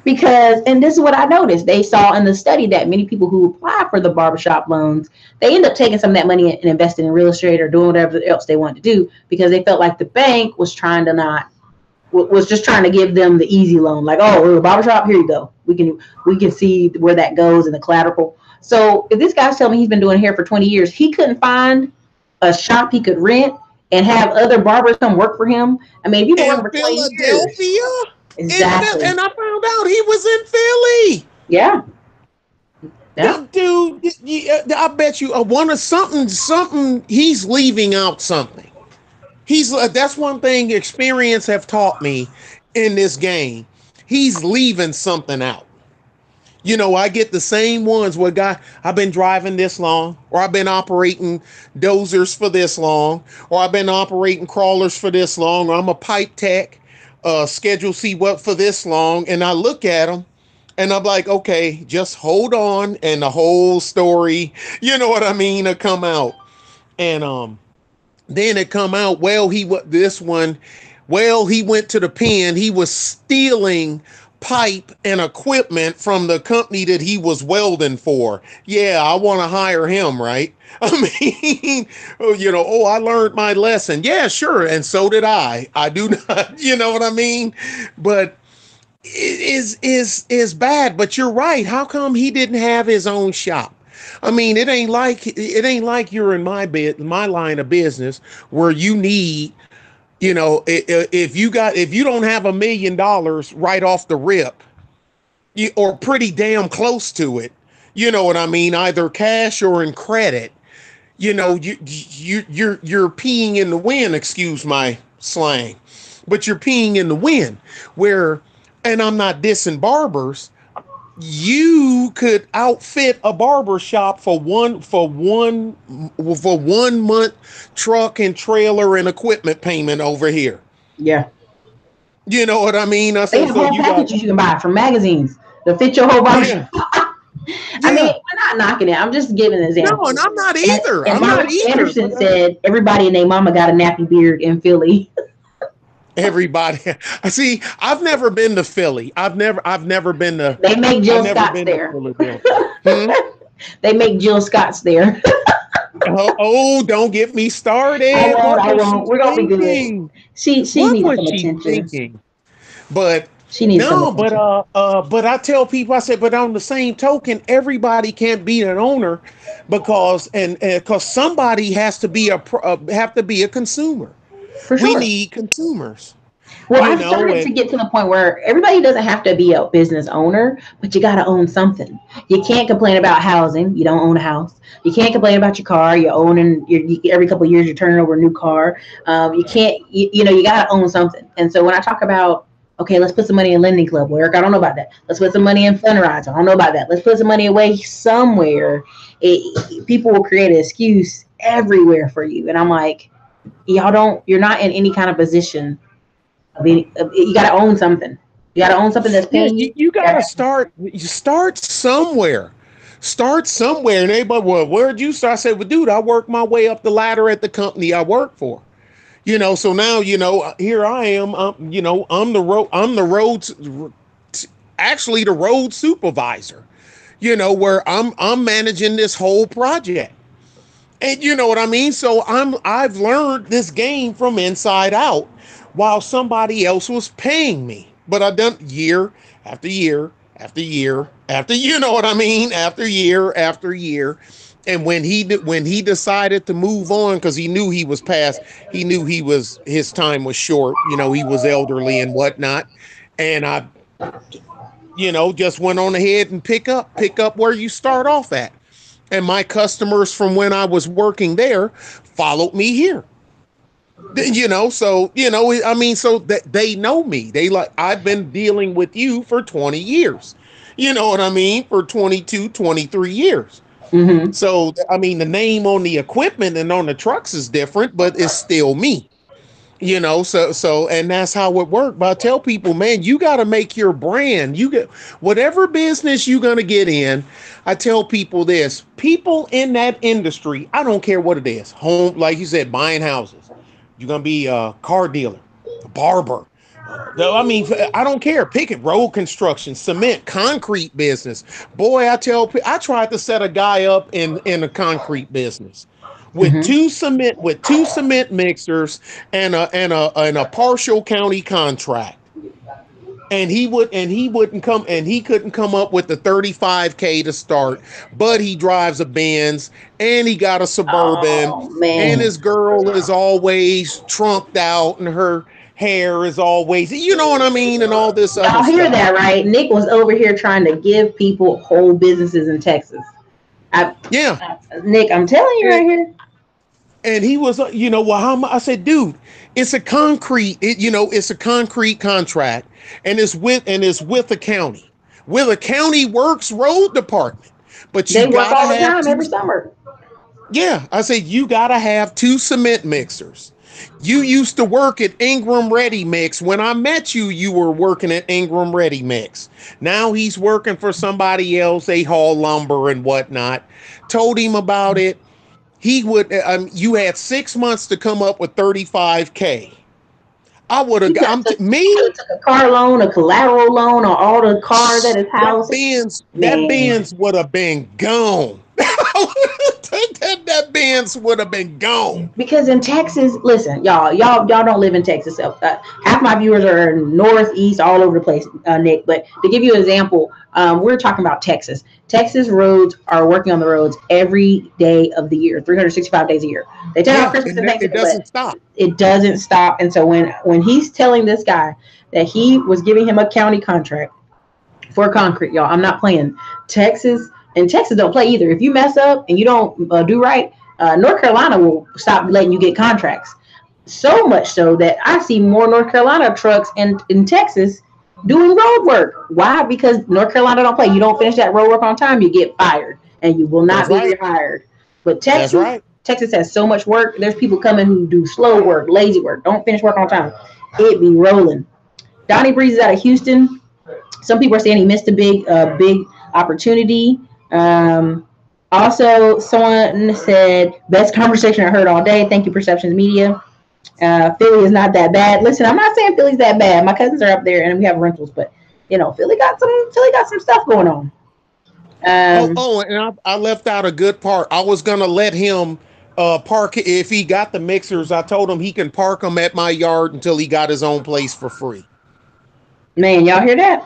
and this is what I noticed. They saw in the study that many people who apply for the barbershop loans, they end up taking some of that money and investing in real estate or doing whatever else they wanted to do, because they felt like the bank was just trying to give them the easy loan. Like, oh, a barbershop, here you go. We can see where that goes in the collateral. So if this guy's telling me he's been doing hair for 20 years, he couldn't find a shop he could rent and have other barbers come work for him. I mean, if you can work for 20 Philadelphia, years, exactly. And I found out he was in Philly. Yeah. Dude, I bet you one of something. He's leaving out something. That's one thing experience have taught me in this game. He's leaving something out. I get the same ones where I've been driving this long, or I've been operating dozers for this long, or I've been operating crawlers for this long, or I'm a pipe tech, Schedule C what for this long. And I look at them and I'm like, okay, just hold on. And the whole story, you know what I mean, will come out. And then it come out, well, he went to the pen. He was stealing pipe and equipment from the company that he was welding for. Yeah, I want to hire him, right? I mean, I learned my lesson. Yeah, sure. And so did I. I do not, you know what I mean? But is bad. But you're right. How come he didn't have his own shop? I mean, it ain't like you're in my line of business where you need, if you don't have $1 million right off the rip, or pretty damn close to it, you know what I mean, either cash or in credit, you're peeing in the wind, excuse my slang, but you're peeing in the wind. And I'm not dissing barbers. You could outfit a barber shop for one month truck and trailer and equipment payment over here. Yeah. You know what I mean? They have whole packages you can buy from magazines to fit your whole barber shop. I mean, we're not knocking it. I'm just giving an example. No, and I'm not either. And Mark Anderson said everybody and their mama got a nappy beard in Philly. Everybody. I see. I've never been to Philly. I've never been to. They make Jill Scott's there. They make Jill Scott's there. Don't get me started. I won't. We're gonna be good. She needs some attention. Thinking? But she needs but I tell people, I said, but on the same token, everybody can't be an owner because somebody has to be a consumer. For sure. We need consumers. Well, I've started to get to the point where everybody doesn't have to be a business owner, but you got to own something. You can't complain about housing. You don't own a house. You can't complain about your car. You're owning every couple of years, you're turning over a new car. You can't, you got to own something. And so when I talk about, okay, let's put some money in Lending Club. Well, Eric, I don't know about that. Let's put some money in Fundrise. I don't know about that. Let's put some money away somewhere. People will create an excuse everywhere for you. And I'm like, you're not in any kind of position. You got to own something. You got to own something that's paying you. You got to start somewhere. Start somewhere. And everybody, well, where'd you start? I said, well, dude, I worked my way up the ladder at the company I work for. So now, here I am, I'm the road supervisor, where I'm managing this whole project. And you know what I mean? So I've learned this game from inside out while somebody else was paying me. But I've done year after year after year after, you know what I mean? After year after year. And when he decided to move on, because he knew his time was short, he was elderly and whatnot. And I, just went on ahead and pick up where you start off at. And my customers from when I was working there followed me here. So that they know me. They I've been dealing with you for 20 years. You know what I mean? For 22, 23 years. Mm-hmm. So, I mean, the name on the equipment and on the trucks is different, but it's still me. So and that's how it worked. But I tell people, man, you got to make your brand. You get whatever business you're going to get in. I tell people this, people in that industry, I don't care what it is. Home, like you said, buying houses. You're going to be a car dealer, a barber. I don't care. Pick it. Road construction, cement, concrete business. Boy, I tried to set a guy up in a concrete business. With two cement mixers and a partial county contract, and he couldn't come up with the $35K to start, but he drives a Benz and he got a Suburban, and his girl is always trunked out and her hair is always, you know what I mean, and all this other stuff. Y'all hear that, right? Nick was over here trying to give people whole businesses in Texas. Nick, I'm telling you right here. And he was, I said, dude, it's a concrete, it's a concrete contract, and it's with the county. with a county works road department. But They you work gotta all the have time every summer. yeah, I said you gotta have 2 cement mixers. You used to work at Ingram Ready Mix. When I met you, you were working at Ingram Ready Mix. Now he's working for somebody else. They haul lumber and whatnot. Told him about it. He would. You had 6 months to come up with 35K. I would have. Me. Took a car loan, a collateral loan on all the cars at his house. That Benz would have been gone. that Benz would have been gone. Because in Texas, listen, y'all don't live in Texas. Half my viewers are northeast, all over the place, Nick. But to give you an example, we're talking about Texas. Texas roads are working on the roads every day of the year, 365 days a year. They take off Christmas and Thanksgiving. It doesn't stop. It doesn't stop. And so when he's telling this guy that he was giving him a county contract for concrete, y'all, I'm not playing. Texas don't play either. If you mess up and you don't do right, North Carolina will stop letting you get contracts. So much so that I see more North Carolina trucks in Texas doing road work. Why? Because North Carolina don't play. You don't finish that road work on time, you get fired, and you will not be rehired. But Texas has so much work. There's people coming who do slow work, lazy work, don't finish work on time. It be rolling. Donnie Breeze is out of Houston. Some people are saying he missed a big opportunity. Also, someone said, best conversation I heard all day. Thank you, Perceptions Media. Philly is not that bad. Listen, I'm not saying Philly's that bad. My cousins are up there and we have rentals, but Philly got some stuff going on. And I left out a good part. I was gonna let him park if he got the mixers. I told him he can park them at my yard until he got his own place for free. Man, y'all hear that?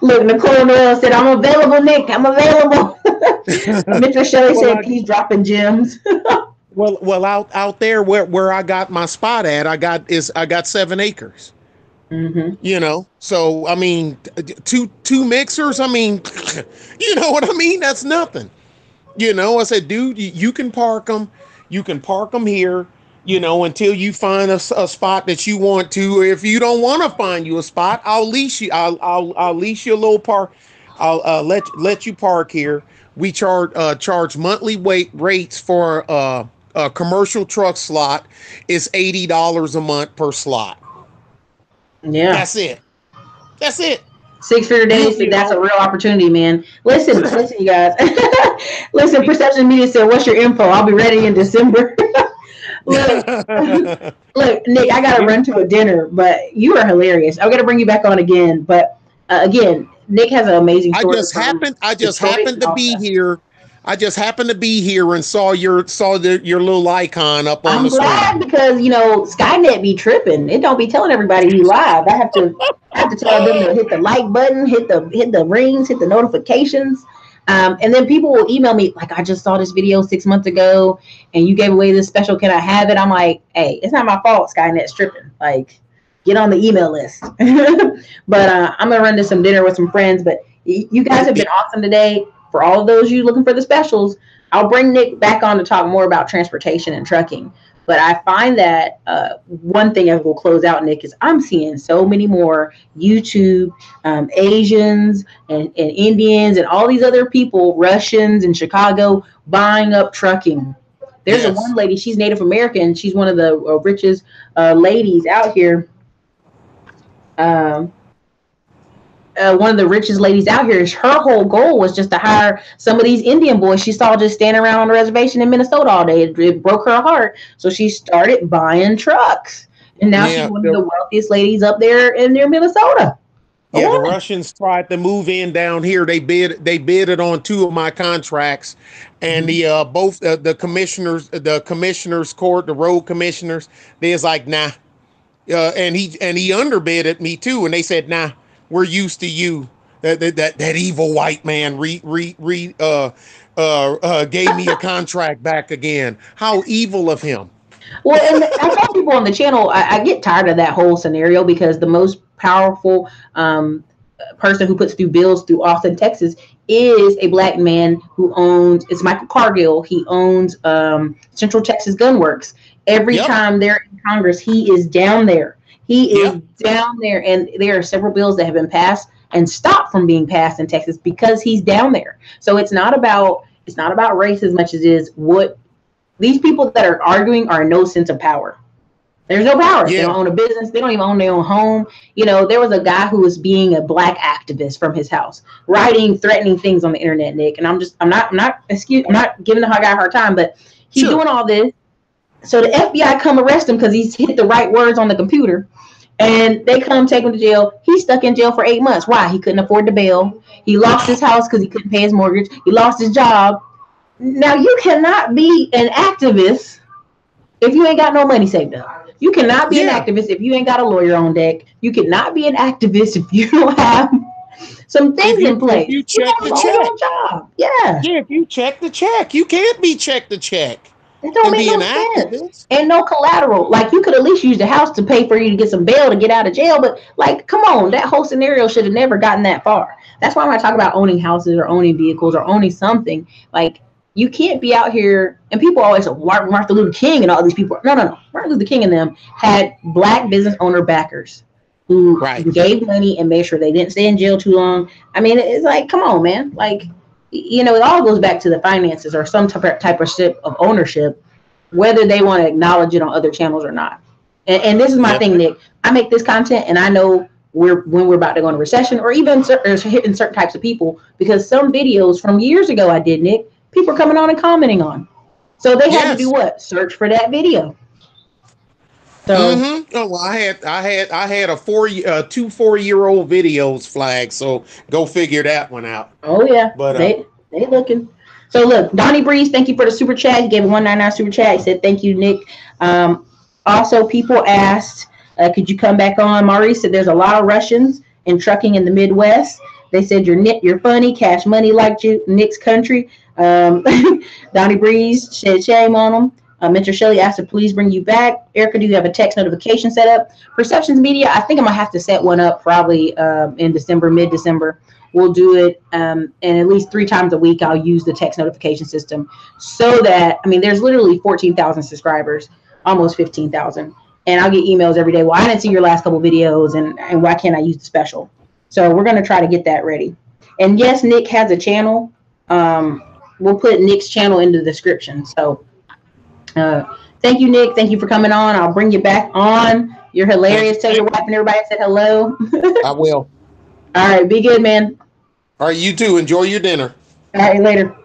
Look, Nicole Noel said, I'm available, Nick. I'm available. Mitchell Shelley said he's dropping gems. Well, out there where I got my spot at, I got 7 acres. Mm-hmm. So I mean, two mixers. I mean, you know what I mean? That's nothing. I said, dude, you can park them. You can park them here. Until you find a spot that you want to. If you don't want to find you a spot, I'll lease you. I'll lease you a little park. I'll let you park here. We charge monthly rates for a commercial truck slot. Is $80 a month per slot. Yeah, that's it. 6-figure days. That's a real opportunity, man. Listen, you guys. Listen, Perception Media said, "What's your info? I'll be ready in December." Look, Nick, I gotta run to a dinner, but you are hilarious. I'm gonna bring you back on again, but again, Nick has an amazing story. I just happened to be here. I just happened to be here and saw your little icon up on the screen. I'm glad because Skynet be tripping. It don't be telling everybody he live. I have to tell them to hit the like button, hit the rings, hit the notifications. And then people will email me like, I just saw this video 6 months ago and you gave away this special. Can I have it? I'm like, hey, it's not my fault. Skynet's tripping. Like, get on the email list. But I'm going to run to some dinner with some friends. But you guys have been awesome today. For all of those you looking for the specials, I'll bring Nick back on to talk more about transportation and trucking. But I find that one thing as we'll close out, Nick, is I'm seeing so many more YouTube Asians and Indians and all these other people, Russians in Chicago, buying up trucking. There's a one lady, she's Native American. She's one of the richest ladies out here. One of the richest ladies out here, her whole goal was just to hire some of these Indian boys she saw just standing around on the reservation in Minnesota all day. It broke her heart. So she started buying trucks. And now she's one of the wealthiest ladies up there in Minnesota. Yeah, the Russians tried to move in down here. They bidded on 2 of my contracts, and both the commissioners court, the road commissioners, they was like, nah. And he underbid at me too, and they said, nah. We're used to you. That evil white man gave me a contract back again. How evil of him. Well, and I tell people on the channel, I get tired of that whole scenario because the most powerful person who puts through bills through Austin, Texas is a black man who owns, it's Michael Cargill. He owns Central Texas Gun Works. Every time they're in Congress, he is down there. He is down there, and there are several bills that have been passed and stopped from being passed in Texas because he's down there. So it's not about race as much as it is what these people that are arguing are no sense of power. There's no power. Yeah. They don't own a business. They don't even own their own home. You know, there was a guy who was being a black activist from his house, writing threatening things on the internet, Nick. And I'm not giving the guy a hard time, but he's doing all this. So the FBI come arrest him because he's hit the right words on the computer. And they come take him to jail. He's stuck in jail for 8 months. Why? He couldn't afford the bail. He lost his house because he couldn't pay his mortgage. He lost his job. Now, you cannot be an activist if you ain't got no money saved up. You cannot be an activist if you ain't got a lawyer on deck. You cannot be an activist if you don't have some things in place. If you check the check. Job. Yeah. Yeah, if you check the check. You can't be check the check. It don't make no sense. And no collateral. Like, you could at least use the house to pay for you to get some bail to get out of jail. But, like, come on. That whole scenario should have never gotten that far. That's why when I talk about owning houses or owning vehicles or owning something, like, you can't be out here, and people always say Martin Luther King and all these people. No. Martin Luther King and them had black business owner backers who gave money and made sure they didn't stay in jail too long. I mean, it's like, come on, man. Like, you know, it all goes back to the finances or some type of ownership, whether they want to acknowledge it on other channels or not. And this is my thing, Nick. I make this content, and I know when we're about to go into recession or even hitting certain types of people, because some videos from years ago I did, Nick, people are coming on and commenting on. So they had to do what? Search for that video. So Oh, well, I had a 2 4-year-old videos flag, so go figure that one out. Oh yeah, but they looking. So look, Donnie Breeze, thank you for the super chat. He gave a $1.99 super chat. He said thank you, Nick. Also, people asked, could you come back on? Maurice said there's a lot of Russians in trucking in the Midwest. They said you're funny, Cash Money liked you, Nick's country. Donnie Breeze said shame on them. Mentor Shelley asked to please bring you back. Erica, do you have a text notification set up? Perceptions Media, I think I'm gonna have to set one up probably in December, mid-December. We'll do it, and at least 3 times a week I'll use the text notification system, so that, I mean, there's literally 14,000 subscribers, almost 15,000, and I'll get emails every day. Well, I didn't see your last couple videos, and why can't I use the special? So we're gonna try to get that ready. And yes, Nick has a channel. We'll put Nick's channel in the description. So thank you, Nick. Thank you for coming on. I'll bring you back on. You're hilarious. Tell your wife and everybody I said hello. I will. All right. Be good, man. All right. You too. Enjoy your dinner. All right. Later.